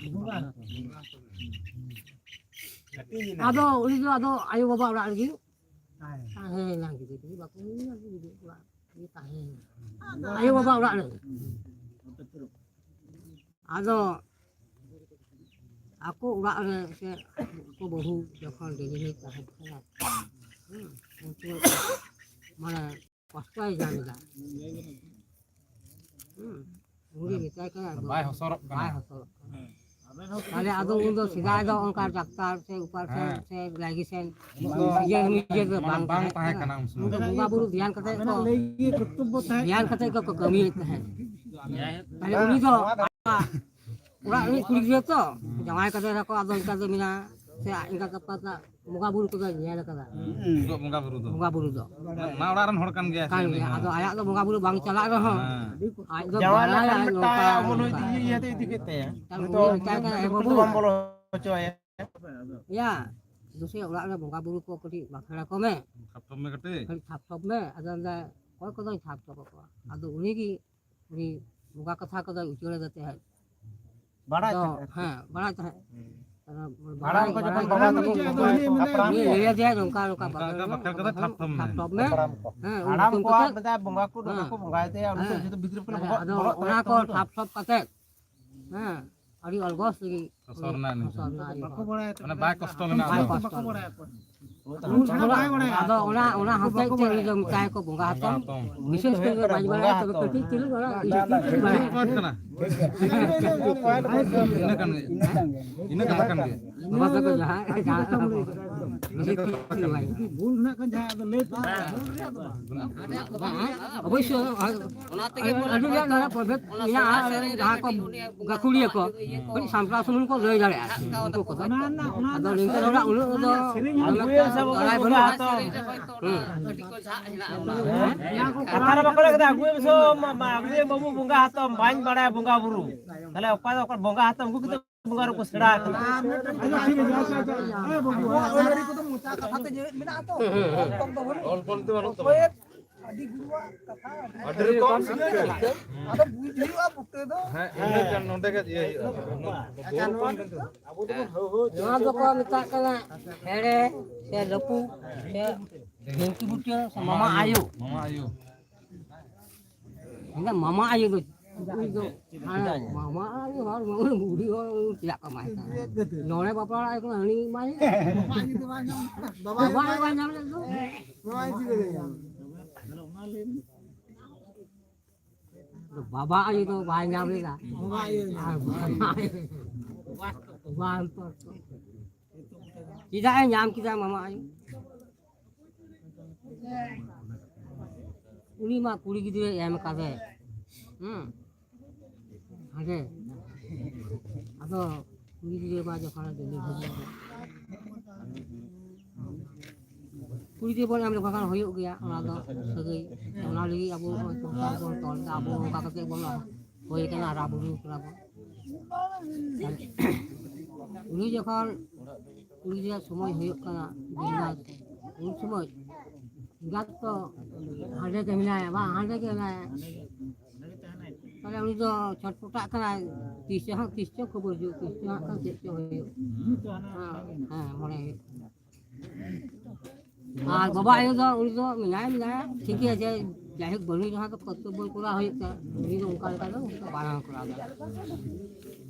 bunga ada ini tu ada ayu bapa orang lagi. Tahan lah gitu. Jadi baku ni lagi gitu pula. Ini tahan. Ayu bapa orang lagi. Ada aku urak saya aku bahu jangan jadi tahan. Untuk mana pasai jangan dah. Mungkin kita kan. บ้ายหอสรบกัน Baik betul. Kalau ada untuk sudah ada angkat daftar saya upar saya lagi saya dia ke bang bang tahe kana muslim untuk bunga buru dian kata ko লেগে কর্তব্য থাকে dian kata ko kami tahan. Kalau ini tu urak ni kulit dia tu jangan kata aku ada kata mina saya ingat apa tak bunga buru kata dia kata juga mongga buru do bunga buru tu na oraran hor kan ge kan ada ayak tu bunga buru bang celak tu ha. Itu jawan balai kan lupa. ta mono di iya te dikete ya Kan itu kan itu bambolo coy ya ya. Itu saya urak lah bunga buru ko kedi bakal kome. খাপম মে কাটে Kali thap me ada koi ko dai thap ko ado uni ki uni muka katha ko dai uchole dete hai bada to ha bada ta bada ko jokon baba to apram ni le dia dongka loka bakal kata খাপম May thap me ha aram untung ko kata beda bonga ko do ko bonga te ya lu situ bitir ko ado ona ko thap kate ha ari algos lagi sorna ni বাকো বড়ায় মানে by কষ্ট মেনা বাকো বড়ায় ado ona hatai te ni jom tai ko bunga hatom বিশেষ করে বাজি bala তবে কতি তিল bala কত kana ina kan ge masa ko jaha भूल ना kan jahat ada late অবশ্য aduh ya nara probet nya jaha ko gakuli ko sampra sumun ko lei dare untuk ko ado lingkar ora ulu do kata bakal kita gue bisa gue babu bunga hatam banyak pada bunga buru kalau apa bunga hatam gue kita bunga ruko sedar Dari ko to muta kata je mina to. Olpon tu orang tu. Adi gurua kata. Ada rekod sikit. Ada video putte do. Ini kan nonton kan iya. nora do ko mita kana hele se lepu se dengki butia sama mama ayu Mama ayu. enggak mama ayu tu itu mama ayu harus budi tidak kamai nore papa ai ko ni mai baba banyak tu baba ayu tu banyak lah tidak nyam kita mama ayu ini mah kuli gitu ya em kade ada atau kuli gitu mah jangan ada ni kuli dia pun ambil bahkan hoyuk dia orang tu sebagai orang lagi abu ton abu kakak tu bola hoy kena rabu kenapa ini jangan kuli dia semua hoyuk kena dia ini semua Gat to ada ke mina ya bang ada ke mina kalau ini tu chatputak kan tisnya kebujuk tisnya kan tisnya mulai baba itu tu mina ठीक है जे जाहे बनी जहाँ तो कत्तो बोल कुरा होई त उनी उनका का पालन करा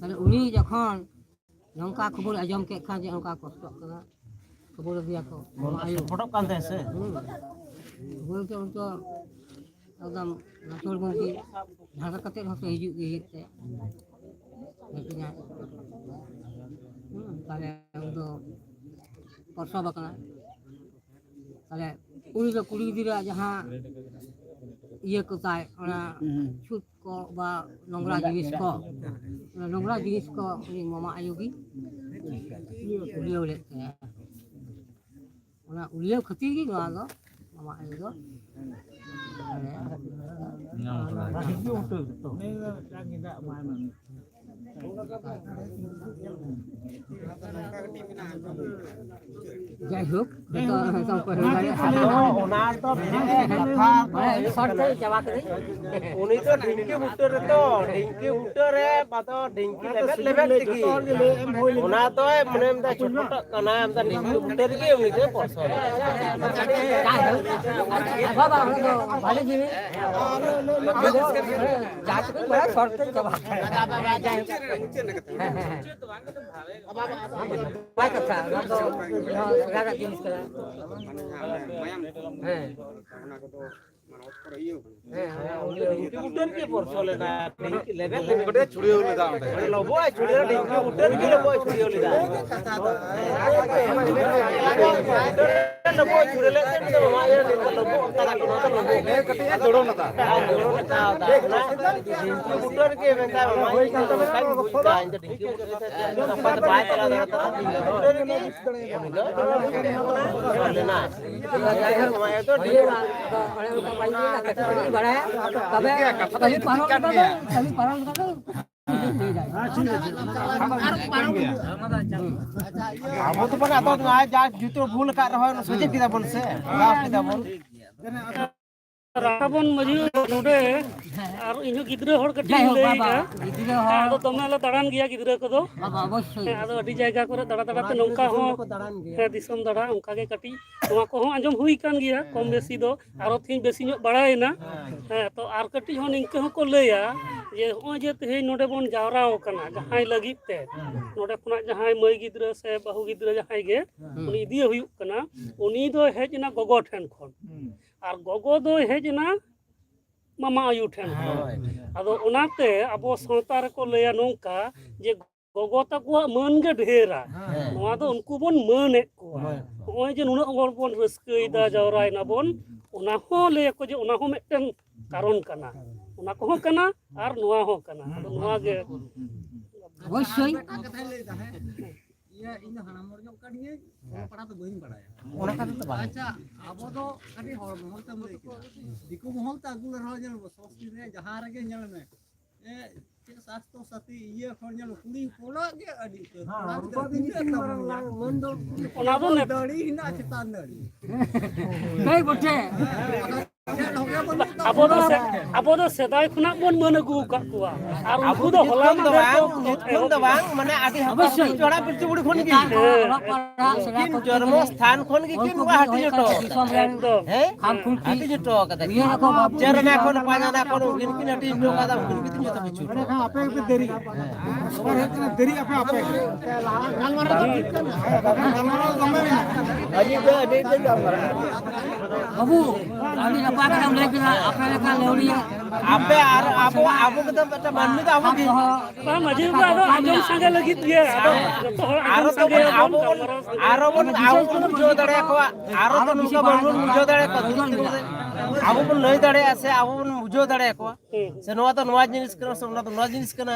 তাহলে উনি যখন লঙ্কা খবর আজম কে খান যে লঙ্কা কষ্ট করা খবর দিয়া ko foto kan teh se বলতে তো একদম নাচল বঙ্কি ঢাকা কাতে হতে হিজুক গিয়েছে এখানে তাহলে তো প্রসব করা তাহলে উনি তো কুড়ি দিরা যাহা ইয়ে কোথায় ওরা ছুট কো বা নোংরা জিনিস কো উনি মামা আয়োগী উলিয়ে লেতে ওনা উলিয়ে ক্ষতি কি নোয়া গো মামা আয়োগ যাই হোক उनी तो ढिंकी बुटर तो ढिंकी बुटर है बातो ढिंकी लेवल की उना तो है मने में छोटा कना हम तो ढिंकी बुटर की उनी तो परसो बाबा हम तो भाले जी जात को बड़ा शॉर्ट जवाब बात अच्छा तो राजा जिनिस करा ढिंकी बुटर की परसो लेना ढिंकी level Kode churi hole da onde. लोबो है छुड़िया ढिंकी बुटर की लोबो छुड़िया लेदा लोबो छुड़ले तो माया लोबो करा को Lobo Katiya jodo na ta. ढिंकी बुटर के बेटा माया का तो काय बुझता इन ढिंकी बुटर apa तो बात करा देता लेना माया तो बड़ा तबे कभी पालन कर abo to pan ato na ja juto bhul ka rahoy no soje kita bon se gaap kita bon Ravan मजी नोडे और इनु गिद्रे हर कटी लेगा आदो तमनाला दाड़ान गया गिद्रे को दो बाबा अवश्य आदो अडी जायगा करे दाड़ा दाड़ा ते नौका हो दिसम दाड़ा उनका के कटी नोआ को हो आंजम हुई कान गया कम बेसी दो आरो थीन बेसी नो बाड़ायना तो आर कटी हो निंके हो को लेया जे हो जे ते नोडे बन जावराओ कना जहाय लगी ते नोडे खना जहाय मई गिद्रे से बहु गिद्रे जहाय गे उनी इदी हुई कना उनी दो हेजना गगो ठेन खन और गगो दो हेजना मामा आयु ठेन आदो उनाते अबो सावता रे को लेया नोंका जे ᱜᱚᱜᱚ ᱛᱟᱠᱚᱣᱟᱜ ᱢᱟᱹᱱ ᱜᱮ ᱰᱷᱮᱨᱟ ᱱᱚᱣᱟ ᱫᱚ ᱩᱱᱠᱩ ᱵᱚᱱ ᱢᱟᱹᱱᱮᱫ ᱠᱚᱣᱟ ᱱᱚᱜᱼᱚᱭ ᱡᱮ ᱱᱩᱱᱟᱹᱜ ᱦᱚᱲ ᱵᱚᱱ ᱨᱟᱹᱥᱠᱟᱹᱭᱮᱫᱟ ᱡᱟᱣᱨᱟᱭ ᱱᱟᱵᱚᱱ ᱚᱱᱟ ᱦᱚᱸ ᱞᱟᱹᱭᱟᱠᱚ ᱡᱮ ᱚᱱᱟ ᱦᱚᱸ ᱢᱤᱫᱴᱮᱱ ᱠᱟᱨᱚᱱ ᱠᱟᱱᱟ ᱚᱱᱟ ᱠᱚᱦᱚᱸ ᱠᱟᱱᱟ ᱟᱨ ᱱᱚᱣᱟ ᱦᱚᱸ ᱠᱟᱱᱟ ᱟᱫᱚ ᱱᱚᱣᱟ ᱜᱮ অবশ্যই ᱠᱟᱛᱷᱟᱧ ᱞᱟᱹᱭ ᱫᱟ ᱦᱮᱸ ᱤᱧ ᱫᱚ ᱦᱟᱲᱟᱢ ᱦᱚᱲ ᱧᱚᱜ ᱠᱟᱹᱱᱟᱹᱧ ᱚᱞ ᱯᱟᱲᱦᱟᱣ ᱫᱚ ᱵᱟᱹᱧ ᱵᱟᱲᱟᱭᱟ ᱚᱱᱟ ᱠᱷᱟᱹᱛᱤᱨ ᱛᱮ ᱵᱟᱝ ᱟᱪᱪᱷᱟ ᱟᱵᱚ ᱫᱚ ᱠᱟᱹᱴᱤᱡ ᱦᱚᱲ ᱢᱚᱦᱚᱞ ᱛᱮᱢ ᱞᱟᱹᱭ ᱠᱮᱫᱟ ᱫᱤᱠᱩ ᱢᱚᱦᱚᱞ ᱛᱮ ᱟᱹᱜᱩ ᱨᱮᱦᱚᱸ ᱧᱮᱞ ᱢᱮ ᱥᱚᱝᱥᱠᱨᱤᱛ ᱨᱮ ᱡᱟᱦᱟᱸ ᱨᱮᱜᱮ ᱧᱮᱞ ᱢᱮ ᱪᱮᱫ ᱥᱟᱥᱛᱨᱚ ᱥᱟᱛᱷᱤ ᱤᱭᱟᱹ ᱠᱷᱚᱱ ᱧᱮᱞ ᱠᱩᱲᱤ ᱦᱚᱯᱚᱱᱟᱜ ᱜᱮ ᱟᱹᱰᱤ ᱩᱛᱟᱹᱨ ᱠᱚᱲᱟ ᱜᱤᱫᱽᱨᱟᱹ ᱛᱤᱱᱟᱹᱜ ᱢᱟᱹᱱ ᱫᱚ ᱚᱱᱟ ᱫᱚ ᱫᱟᱲᱤ ᱦᱮᱱᱟᱜ ᱪᱮᱛᱟᱱ ᱫᱟᱲᱤ তাই বটে ᱟᱵᱚ ᱫᱚ ᱥᱮᱫᱟᱭ ᱠᱷᱚᱱᱟᱜ ᱵᱚᱱ ᱢᱟᱹᱱ ᱟᱹᱜᱩ ᱟᱠᱟᱫ ᱠᱚᱣᱟ ᱟᱨ ᱟᱵᱚ ᱩᱱᱠᱩ ᱫᱚ ᱫᱚ ᱦᱚᱞᱟ ᱧᱩᱛᱩᱢ ᱫᱚ ᱢᱟᱫᱷᱮᱨ ᱵᱟᱝ ᱧᱩᱛᱩᱢ ᱫᱚ ᱵᱟᱝ ᱢᱟᱱᱮ ᱟᱹᱰᱤ অবশ্যই ᱪᱚᱲᱟ ᱯᱤᱞᱪᱩ বুড়ি খন কি নেতা কো অᱞপ পাড়া সেরা করতে জন্ম স্থান খন কি কিন বা হাটি জটো দিশম রেন একদম হ্যাঁ খাম খুন্তি হাটি জটো কথা ইয়ে কো বাবু চেরনা কোন পাজানা কোন উকিন কিন হাটি জটো কথা উকিন কিন জটো কিছু আপে একটু দেরি সবার হচ্ছে না দেরি আপে আপে বাবু আমি apa kadang lagi kena apa lekan leuria আপে আর আবো আবো কত একটা মানমি তো আবো কি ᱵᱟᱝ ᱢᱟᱹᱡᱷᱤ ᱵᱟᱵᱟ ᱟᱫᱚ ᱟᱸᱡᱚᱢ ᱥᱟᱸᱜᱮ ᱞᱟᱹᱜᱤᱫ ᱜᱮ ᱟᱫᱚ ᱡᱚᱛᱚ ᱦᱚᱲ আরো ᱟᱸᱡᱚᱢ তো ᱥᱟᱸᱜᱮ আবো আরো বন আবো বন বুঝাও দাড়ে কোয়া আরো তো নুকা বন বুঝাও দাড়ে কোয়া আবো বন লই দাড়ে আছে আবো বন বুঝাও দাড়ে কোয়া সে নোয়া তো নোয়া জিনিস কেন সে নোয়া তো নোয়া জিনিস কেন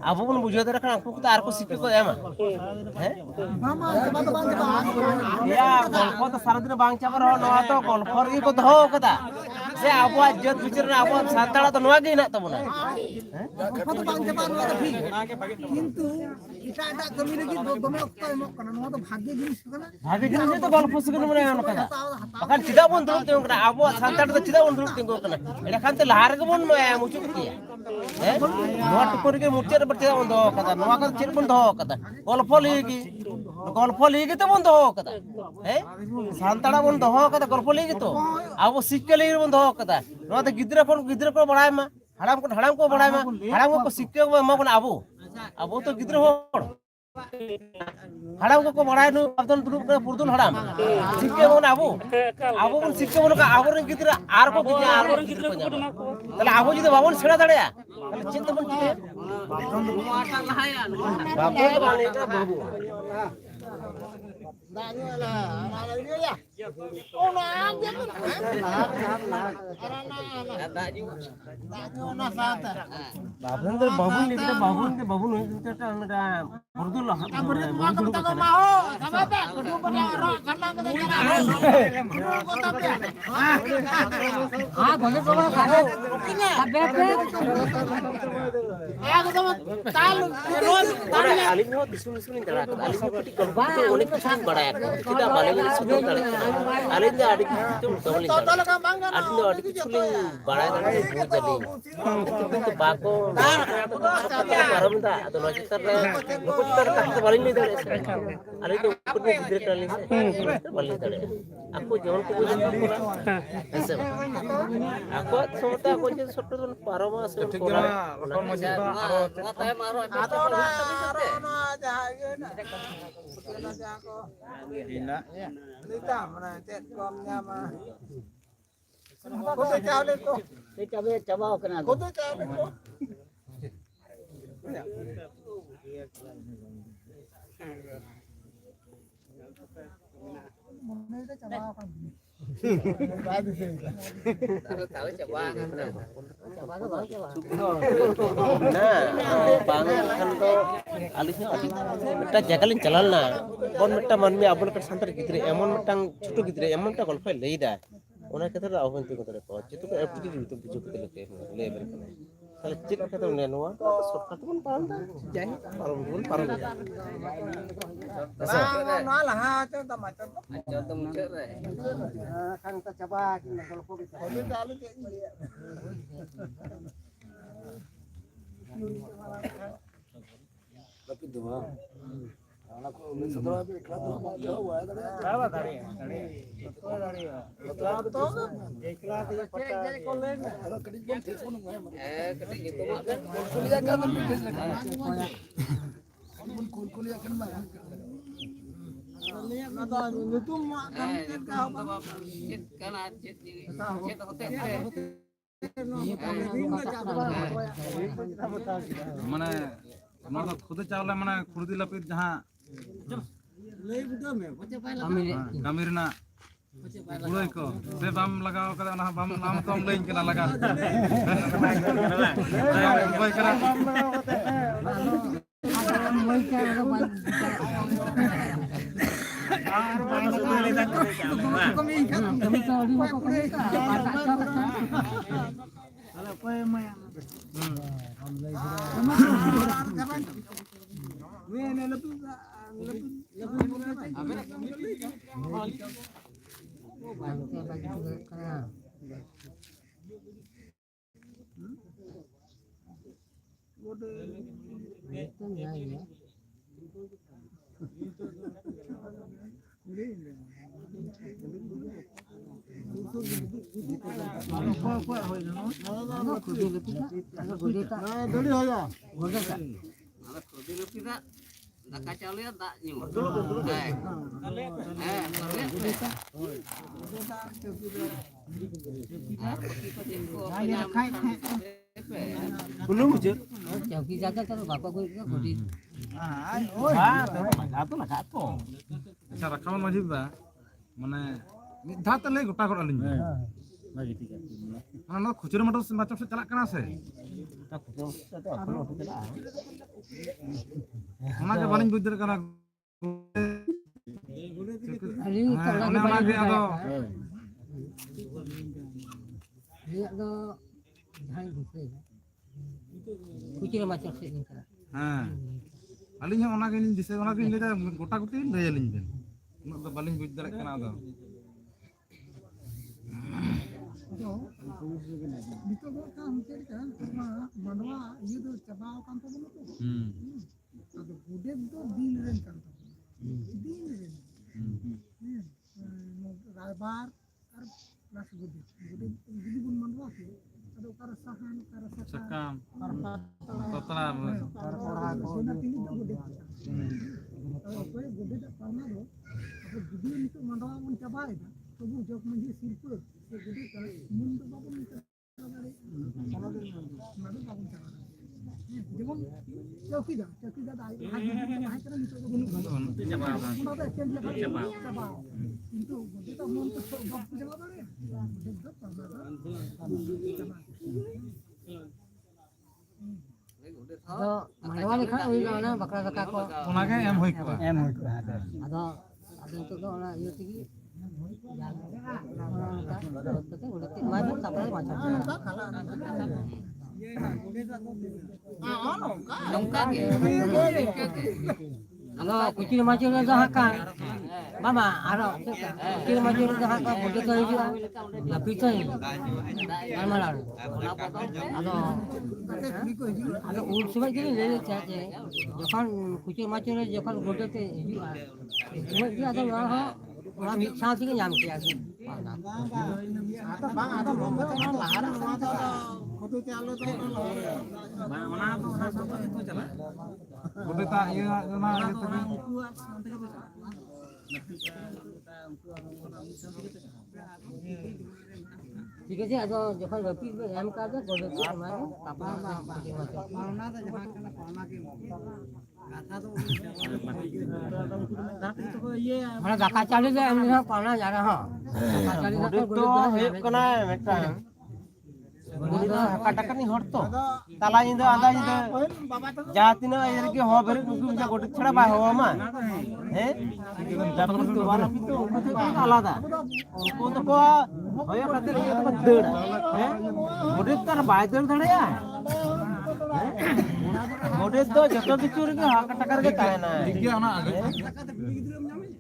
আবো বন বুঝাও দাড়ে কারণ আপু তো আর কো শিখে কো এমা হ্যাঁ ইয়া গল্প তো সারা দিন বাং চাবার হ নোয়া তো গল্পর ই কো দহ কথা যে আবো আজত বিচার না আবো সান্তাড়া তো নোয়া গই না তবনা ᱠᱚᱫᱚ ᱵᱟᱝ ᱪᱟᱵᱟᱜ ᱱᱚᱣᱟ ᱫᱚ ᱴᱷᱤᱠ ᱠᱤᱱᱛᱩ ᱮᱴᱟᱜ ᱮᱴᱟᱜ ᱠᱟᱹᱢᱤ ᱞᱟᱹᱜᱤᱫ ᱫᱚᱢᱮ ᱚᱠᱛᱚ ᱮᱢᱚᱜ ᱠᱟᱱᱟ ᱱᱚᱣᱟ ᱫᱚ ᱵᱷᱟᱜᱮ ᱡᱤᱱᱤস ᱠᱟᱱᱟ ভাবি জিনিস তো গল্প শিখে মনে হয় কথা বাকান চিদা বন দুড় তিঙ্গ না আবো সান্তাড় তো চিদা বন দুড় তিঙ্গ না এটা খানতে লাহার গে বন মুচু কি হ্যাঁ নোট করে গে মুচের পর চিদা বন দহ কথা নোয়া কথা চির বন দহ কথা গল্প লিগি তো বন দহ কথা হ্যাঁ সান্তাড়া বন দহ কথা গল্প লিগি তো আবো শিখকে লিগি বন দহ কথা নোয়া তো গিদ্রা কো বড়ায় মা হাড়াম কো বড়ায় মা হাড়াম কো শিখকে মা বন আবো তো গিদ্রা হড় হাড়াম কো বড়ায় নু আবদন দুরুপ করে পুরদুন হাড়াম শিখকে বন আবো বন শিখকে বন আবো রে গিদ্রা আর কো গিদ্রা আর ᱟᱵᱚᱨᱮᱱ ᱜᱤᱫᱽᱨᱟᱹ ᱠᱚ ᱮᱢᱟ ᱠᱚᱣᱟ তাহলে আবো যদি বাবন ছেড়া দাঁড়িয়া তাহলে চিন্তা বন কি বাবু বান এটা বাবু বাবু ah boleh kau kabe kabe একদম তাল আলিম হো দিসুন দাঁড়া আলিম কটি গল্প তো অনেক কিছু বাড়ায় কিটা বালে বলে শুধু দাঁড়া আলিম দে আডি কিছু দবলি আলিম দে আডি কিছু বাড়ায় দাঁড়া বুঝ জানি তো বাকো পারমদা তো লজিতার লোক চিতার কাছে বালি নি দাঁড়া আলিম তো উপর নি গিদ্রে টালি সে বালি দাঁড়া আকো যেমন কো বুঝ এসে আকো সমতা কো যে ছোট ছোট পারমা আছে করা রকম মজি আরো coba kena tahu coba bang kan to alisnya একটা জায়গালিন চালাল না কোন একটা মানমি আপন একটা সান্তার গিদ্রে এমন একটা ছোট গিদ্রে এমন একটা গল্প লই দেয় ওনার কথা আহ্বান করে পাওয়া যেত অ্যাপ্টিটিউড তো বুঝতে লেকে লেভেল তাহলে চেক কথা নেনোয়া শর্টকাট কোন পারন যাই পারন না লাহা তো macam contoh muncul deh kan kita coba kita golpo kita tapi dua anak ko setelah itu ikhlas mau jauh ada dari ikhlas dia pakai kalau kedip pun telepon ketik gitu mah kan kuliah kan kuliah kan mah ada itu mah kan karena cit hotel মানে ᱚᱱᱟ ᱫᱚ ᱠᱷᱩᱫᱮ ᱪᱟᱣᱞᱮ ᱢᱟᱱᱮ ᱠᱷᱩᱨᱫᱤ ᱞᱟᱹᱯᱤᱛ ᱡᱟᱦᱟᱸ ᱞᱟᱹᱭ ᱵᱩᱴᱟᱹ ᱢᱮ ᱯᱚᱪᱮ ᱯᱟᱭ kami ᱠᱟᱹᱢᱤ ᱨᱮᱱᱟᱜ ᱠᱩᱲᱟᱹᱭ ᱠᱚ ᱥᱮ ᱵᱟᱢ ᱞᱟᱜᱟᱣ ᱠᱟᱫᱟ ᱚᱱᱟ ᱦᱚᱸ ᱵᱟᱢ ᱛᱚᱢ ᱞᱟᱹᱭᱟᱹᱧ ᱠᱟᱱᱟ ᱞᱟᱜᱟᱣ ᱵᱟᱭ ᱠᱟᱱᱟ Daka caule dak nyu. belum bujur chauki jaga kan bapak gue itu gede. ᱟᱪᱪᱷᱟ ᱨᱟᱠᱷᱟᱢᱟᱱ ᱢᱟᱹᱡᱷᱤ ᱵᱟᱵᱟ ᱢᱟᱱᱮ ᱢᱤᱫ ᱫᱷᱟᱣ ᱛᱮ ᱞᱟᱹᱭ ᱜᱚᱴᱟ ᱜᱚᱫ ᱟᱹᱞᱤᱧ bagi tiga ᱢᱟᱱᱮ ᱚᱱᱟ ᱠᱷᱩᱪᱨᱟᱹ ᱢᱟᱴᱚ ᱥᱮᱫ ᱪᱟᱞᱟᱜ ᱠᱟᱱᱟ ᱥᱮ ᱚᱱᱟᱜᱮ ᱵᱟᱹᱞᱤᱧ ᱵᱩᱡᱽ ᱫᱟᱲᱮᱭᱟᱜ ᱠᱟᱱᱟ Ini kalau ᱚᱱᱮ ᱚᱱᱟᱜᱮ ᱟᱫᱚ lihat do jangan gitu ya. Kucing macam sih ini kan. ᱦᱮᱸ ᱟᱹᱞᱤᱧ ᱦᱚᱸ ᱚᱱᱟᱜᱮᱞᱤᱧ ᱫᱤᱥᱟᱹ ᱚᱱᱟᱜᱮᱞᱤᱧ ᱞᱟᱹᱭᱫᱟ ᱜᱚᱴᱟ ᱜᱩᱴᱤ ᱞᱟᱹᱭ ᱟᱹᱞᱤᱧ ᱵᱮᱱ ᱩᱱᱟᱹᱜ ᱫᱚ ᱵᱟᱹᱞᱤᱧ ᱵᱩᱡᱽ ᱫᱟᱲᱮᱭᱟᱜ ᱠᱟᱱᱟ ᱟᱫᱚ Itu kan mungkin kan manwa iya do cabau kan to bono to. Ado bude do din ren kan to. Din ren. Raibar ar las bude. Bude bun manwa ke. Ado kar sahan kar sakam total Sona tini do bude. Ado koy bude da pauna do. Ado bude itu manwa mun cabai da. To bu jok menji sirpe. Bude kan mun do babun যেমন চৌকিদার কিন্তু Ado manwa ni kan uy na bakal kaka ko. ᱚᱱᱟᱜᱮ ᱮᱢ ᱦᱩᱭ ᱠᱚᱜᱼᱟ Ado itu do na iya tigi. Maju tapal macam. Nongka ge. Halo, kucing macam ni dah hakan. Mama, aro, kucing macam ni dah hakan. Boleh tu juga. Tapi tu, mana lalu? Ada urus sebab jadi lele cakap. Jauhan kucing macam ni, jauhan boleh tu juga. Sebab dia ada orang. Orang misal sih nyam kia sih. Udah tak iya ᱚᱱᱟ ᱤᱭᱟᱹ ᱛᱮᱜᱮ ठीक है जो जखन रपी M का दे गोदे के माने कापा कुछ macam. पावना तो जहां कना पावना के कथा तो Mana daka cari je em ni पाना जा रहा हां. Daka cari Udah तो tuh huyuk kena metang. Udah katakan nih horto. Tala ini ada ini jatina air ke hawa beri nuku bisa godet cera bah hawa mah. Tapi tuh warna itu itu alada. Untuk kau hoya katil itu kan derd. Godet kan bayar derd ya. Godet tuh jatuh kecur ke hak katakan ke tanah. ᱴᱷᱤᱠ ᱜᱮᱭᱟ ᱚᱱᱟ ᱟᱜᱮ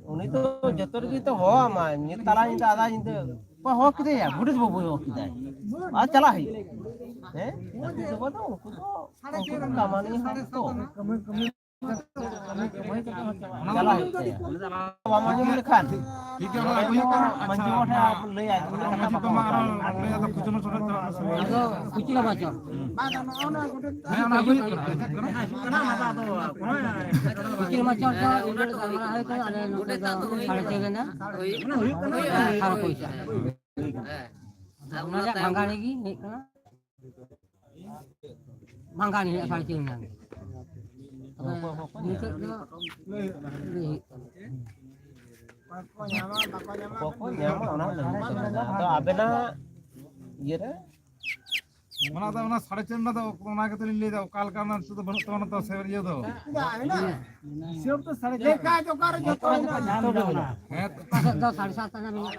Ini tuh jatuh gitu hawa mah. Ini tala ini ada ini. Apa hawa kita ya? Godet bawa hawa kita. Ah cala hi. Tapi coba tuh, aku kamar ini horto. Cala hi. Wamanya melihat. ᱴᱷᱤᱠ ᱜᱮᱭᱟ ᱚᱱᱟ ᱟᱹᱜᱩ ᱦᱩᱭᱩᱜ ᱠᱟᱱᱟ Manju ᱟᱪᱪᱷᱟ ada lay aja. ᱢᱟᱹᱡᱷᱤ ᱠᱚ ᱢᱟ ᱟᱨᱚ ᱞᱟᱹᱭ ᱟᱫᱚ ᱠᱷᱩᱪᱨᱟᱹ ᱥᱚᱲᱮ ᱪᱟᱞᱟᱜ ᱥᱚᱢᱚᱭ Ado kucing macam. ᱦᱮᱸ ᱚᱱᱟ ᱟᱹᱜᱩ ᱦᱩᱭᱩᱜ ᱠᱟᱱᱟ Kucing macam tu udah kamera hai kan ada noda salah cewek na. Kalau kuisa. Mana mangga lagi ni kan? Mangga ni salah cewek na. Nitut do leh. pokoknya mah ona ado abena iye re ᱚᱱᱟ ᱫᱚ ᱚᱱᱟ 4.5 ᱫᱚ ᱚᱱᱟ ᱜᱮᱛᱚ ᱞᱤᱧ ᱞᱟᱹᱭᱫᱟ ᱚᱠᱟ ᱞᱮᱠᱟ ᱚᱱᱟ ᱫᱚ ᱵᱟᱹᱱᱩᱜ ᱛᱟᱵᱚᱱᱟ ᱛᱚ ᱥᱮ ᱤᱭᱟᱹ ᱫᱚ हिसाब तो साढ़े देखा है जो कर जो ᱦᱮᱸ Pasal do 7.5 tanah mena'a.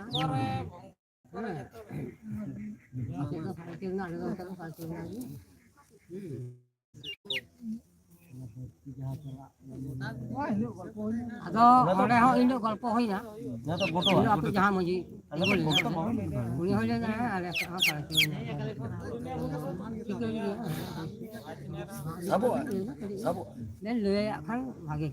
Pasal do 3.5 ada do 3.5 lagi. Ado oleh hok induk golpo hoina. na to goto Induk aku jaha moji. Uni hoile na ada apa sabo sabo Dan le kan bagi.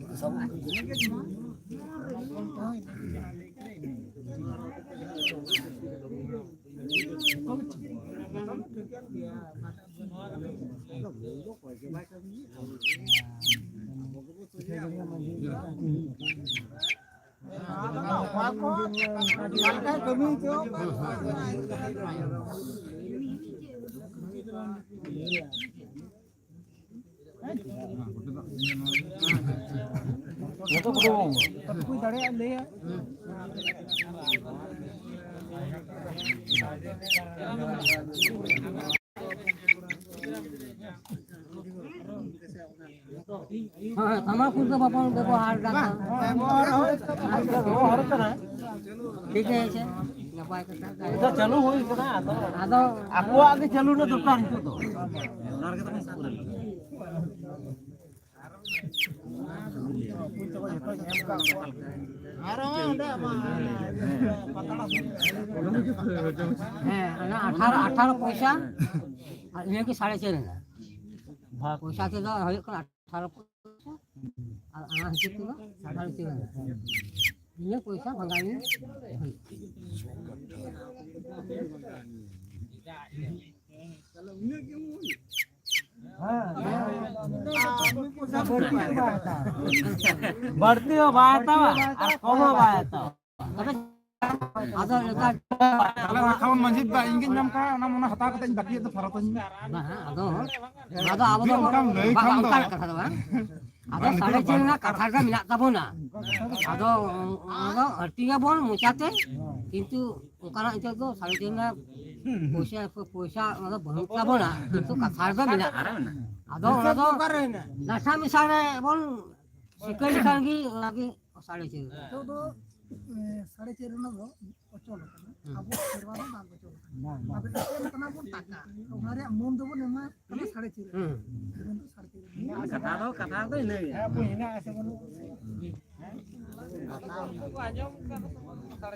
goto goto कोई दड़े ले हाँ तमाकू तो बापा व्यवहार डाका और kana ठीक है ऐसे नपाय कथा itu चालू होई kana आदो aku age चालू na dokar itu to onar kita kan sepuluh हैं ना 18 पैसा और इन्हें की 4.5 ना भाग पैसा के दो होय को 18 पैसा और आना हिसाब के 4.5 ना इन्हें पैसा भगानी बढ़ती हो बात और कम हो बात आदो लेका ᱛᱟᱦᱞᱮ ᱨᱟᱠᱷᱟᱣᱟᱱ ᱢᱟᱹᱡᱷᱤ ᱵᱟ ᱤᱧᱜᱤᱧ ᱧᱟᱢ ᱠᱟ ᱚᱱᱟ ᱢᱚᱱᱟ ᱦᱟᱛᱟᱣ ᱠᱟᱛᱮᱧ ᱵᱟᱠᱤᱭᱮᱫ ᱫᱚ ᱯᱷᱟᱨᱟᱛᱟᱹᱧ आदो आबो दो ᱚᱱᱠᱟᱢ ᱞᱟᱹᱭ ᱠᱷᱟᱱ ᱫᱚ कथा दो आदो 4.5 ना कथा गा मिला ताबोना आदो आदो हटिया बोन मुचाते किंतु ओकाना इतो दो 4.5 ना पैसा मतलब बहुत ताबोना किंतु कथा गा मिला आदो ओना दो नासा मिसारे बोन सिकल खानगी लगी 4.5 तो साढ़े 4 ना दो अचल अब सेरवा ना बाग अचल अब तो कना बोन टाका हमारे मन दो बोन मा 4.5 kata tuh ini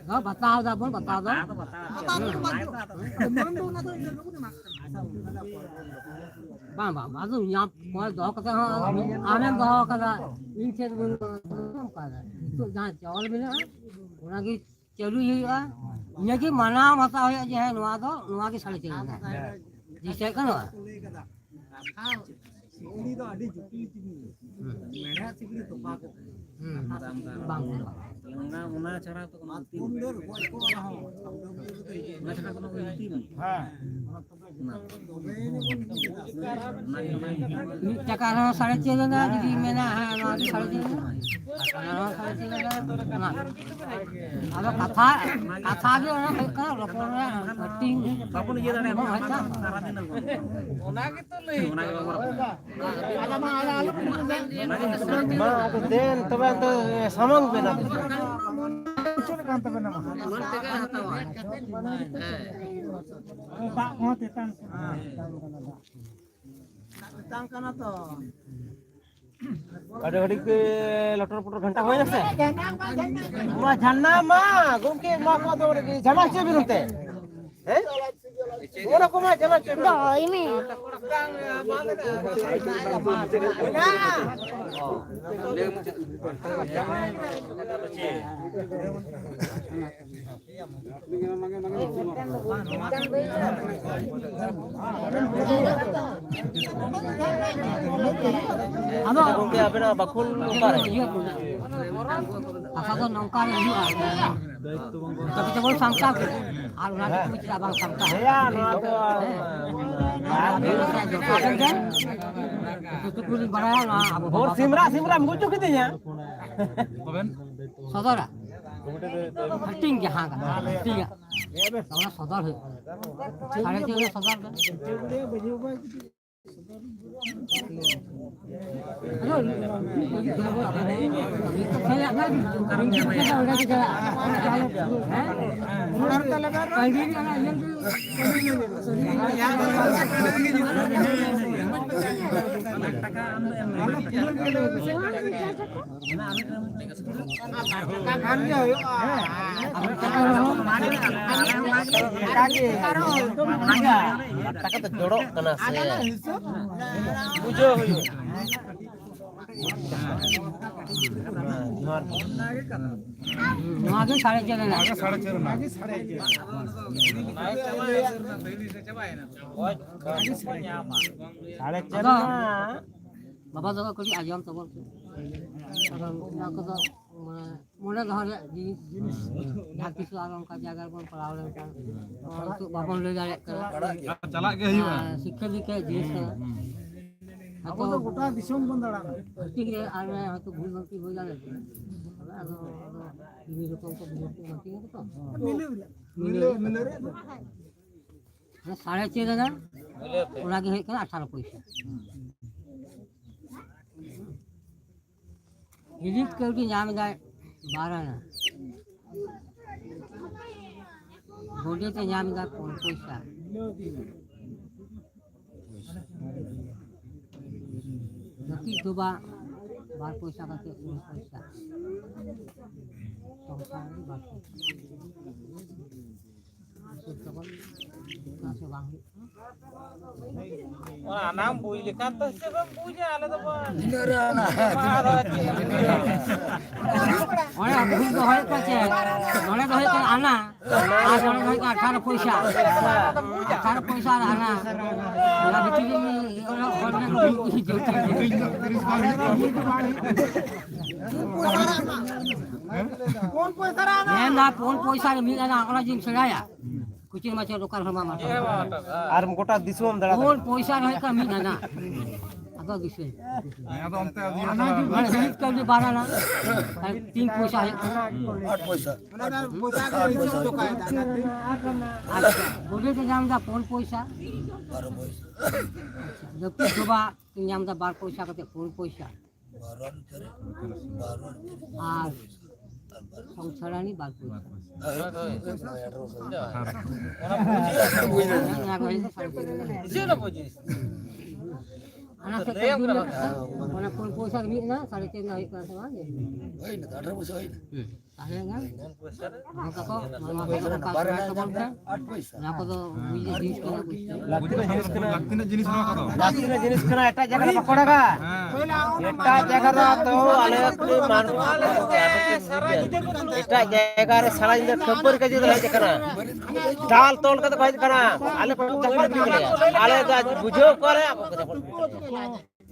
हां बताओ दा बोन बताओ दा मन दो ना तो इधर बोन मार bang bang aduh nyap mau doa kata anem doa kata incen bun kata itu jangan jauh lebih lah orang ki celu ye ah ini ki mana mata hoya je hai nuwa ki 4.5 jise kan wa ini tuh ada juki tinggi merah sih ini topak bang una cara tuh kan mundur buat orang una cara tuh kan tim ini cakaran 4.5 na jadi mena ha nuwa ki 4.5 na ada kata ge orang kan lapornya penting apapun dia ada saran Ona gitu leh. ma to den tobe to samang bena Man tega hatawa. बाग हो देता tangkan atau ada hari ke lotor putar घंटा हो जासे ma janna ma gomke ma ko do jama che birute eh ora ko ma jama che do ini Ano gomke apena bakul par Asa to nongkar hiu ah. Tapi cebol sangka. Alu nanti ku tidak bang sangka. ya no to Ada kan? Syukuri baraya na abo और सिमरा सिमरा मुझे कितने হবেন sodara. Penting jahan kan. Penting ya. Sama sodar he. Sare je sodar kan. Ayo, saya kan kami kita udah kita Taka jorok kena saya. Bujo huyu. आगे साढ़े चार ना আগে 4.5 না साढ़े चार बाबा दो कड़ी आजम तो बोलते ना को तो मोने घर जी ढाकी से आराम का जगह पर पढ़ाव लेकर और तो बाबा ले जा চালাক গে হইবা शिक्षा दी के जी से ᱟᱵᱚ ᱫᱚ ᱜᱚᱴᱟ ᱫᱤᱥᱚᱢ ᱵᱚᱱ ᱫᱟᱬᱟᱱᱟ ठीक है और मैं तो भूल गलती हो जाने अगर ये रकम को भूल गलती है तो मिले रे 4.5 ना ओना के है 18 पैसा रिलीज करके नाम जाए 12 ना बोले तो नाम जाए 5 पैसा नकी दुबा 12 पैसा का 19 पैसा तो सारी बात से बांग नाम बुझ लिखा तो से बुझे आले तो ओने भूल तो है पाछे ओने तो है आना आ ओने है 18 पैसा 18 पैसा आना ओला बिटी ओला ओने কোন পয়সা রা मैं ना कौन पैसा मिला ना ओला जिन छड़ाया कुछ माचे लोकल हमा मार আর গোটা দিশম দাঁড়া कौन पैसा रहे का मिला ना अब किसे আদা অন্তে আজি मैं रिलीज कर दे 12 ना 3 पैसा है 8 পয়সা পয়সা के हिसाब तो कायदा अच्छा बोले तो नाम दा 5 पैसा 12 पैसा जब तक सुबह नाम दा 12 पैसा का 5 पैसा 12 আর সংসারানি 12 पैसा ana se kajuna mana pun पैसा ni na 3.5 na ikut sama je oi na 18 पैसा oi ada kan maka kok mama ka 8 पैसा na ko do biji jenis kena লাগতি না জিনিস না কত লাকিনা জিনিস করা একটা জায়গা পড়াগা একটা জায়গা তো আলে করে মানুষ একটা জায়গা রে সারা দিন খবর কাজে লাগে জায়গা ডাল তোল কত কই করা আলে পড় চাপড় দিলে আলে বুঝো করে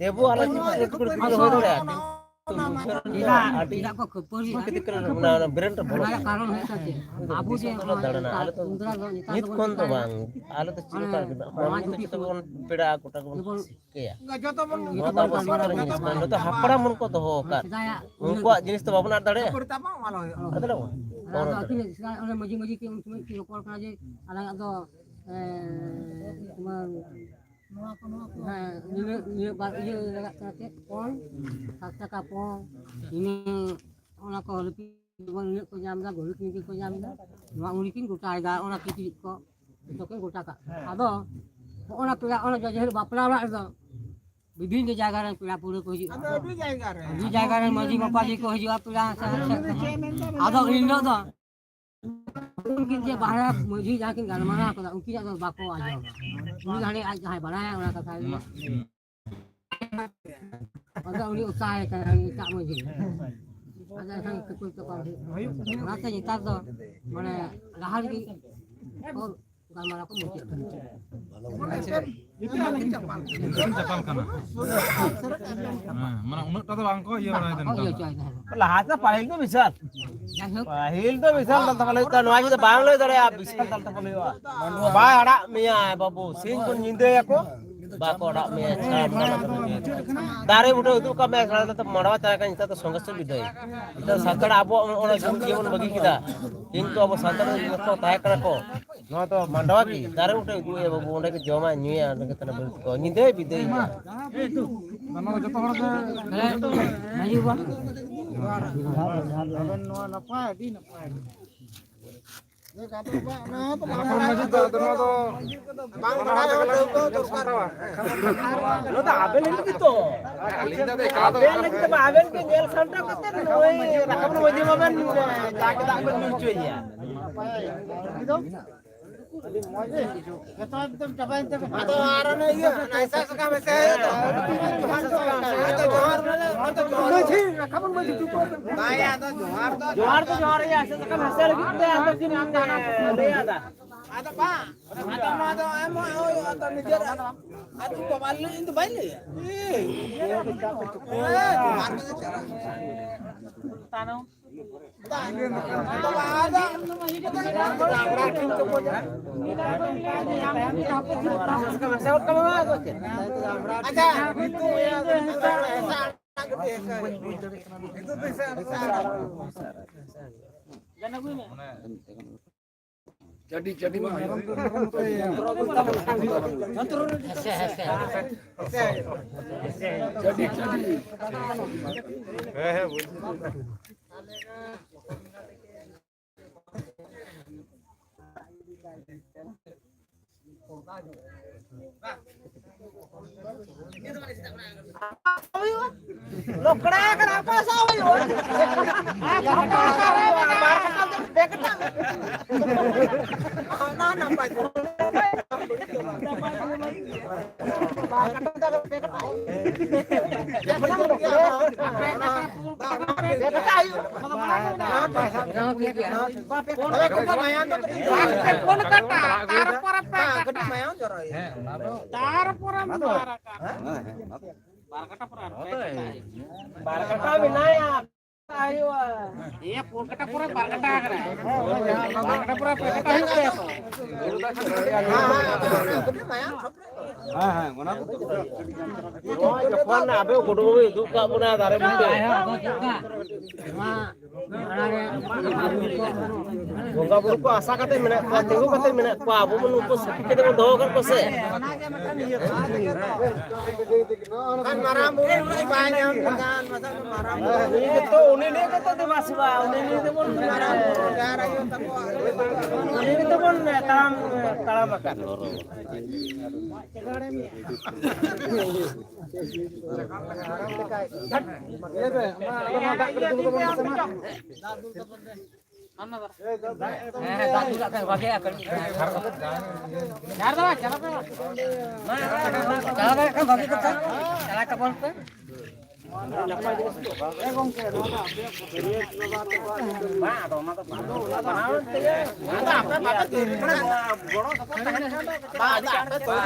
দেবু আলে একটু করে হই রে tidak kok kepuri না ব্রেন টা বড় karon hete abu je দাঁড়ানা আলে তো নিত কোন তো বাং আলে তো চিন্তা করবে তো কোন পেড়া কোটা কোন কেয়া যত বন তো হাপড়া মন কত হোক উনকো জিনিস তো বাবনা দাঁড়ে করতা পা ভালো আদলা ada maji-maji ke cuma ki lokal kan aja ala ado cuma ini lagak kate pon kakta kapon ini ona ko lepi cuma ini ko nyamda goluk ni ko nyamda ma unikin gota ga ona kiti ko itu kan gota ka ado ona pila ona jajah bapla la ado विभिन्न जगह रे पीड़ा पूरे को अभी जाएगा रे जी जगह रे मजी मपाली को हिजवा पीड़ा आदो इंदो तो उनकिन जे बाहर मजी जाकिन गलमाना को उनकी जातो बाको आ जाओ उनी घाने आज हाय बनाया उना कथा आदो उनी उत्साह है का मजी ada sang kepul kepal rasa nyita to mane lahar ki और गलमाना को मजी চাপাল কানা মানে উনাটা তো বাংকো ইয়ে বানাই দেন oh iya coy লাহাটা পাহিল তো বিশাল পাহিল তো বিশাল দলতা বলে তো নয় যদি বাংলা ধরে বিশাল দলতা বলে বা আড়া মিয়া বাবু সিন কোন নিন্দে একো bako dak me dare buto itu ka me sala ta marawa ta kan ita to songasu bidai ita santar abo ona jibon bagi kita kintu abo santar ko tahe kana ko no to mandawa ki dare buto itu e babu onde ke joma nyuya onde tana ko nyinde bidai ᱚᱱᱟ ᱡᱚᱛᱚ ᱦᱚᱲ ᱜᱮ ᱢᱟᱹᱡᱷᱤ ᱵᱟᱵᱟ ᱱᱚᱣᱟ ᱱᱟᱯᱟᱭ ᱟᱹᱰᱤ ᱱᱟᱯᱟᱭ ᱢᱟᱹᱡᱷᱤ ᱫᱚ ᱱᱚᱣᱟ ᱫᱚ bang lo ta aben ini gitu ᱟᱹᱞᱤᱧ ᱫᱚ ᱮᱠᱞᱟ ᱫᱚ aben lagi ta aben ke nyel santa kate noi rakam no maju baban jak tak ben muncul ya atau arane iya naisa suka mese johar ya suka mese lagi kita atau gini ada ada pak ada ada emo atau nijer atau pemalu itu banyak ya tanah jadi mah lo kenapa sawi lo Barakata Vinayak. Ayo. Iya, kata pura barakata kan. Barakata pura barakata itu. Jepang na abe kudu itu ka puna dare bunde. Bunga buru ko asa kate mena ko tengu kate mena ko abu menu ko sakite de do kar ko se. Kan maram buru banyak kan masa maram. Ini to ini kata de masba ini de mon maram gara yo tako. Ini to mon talam makan.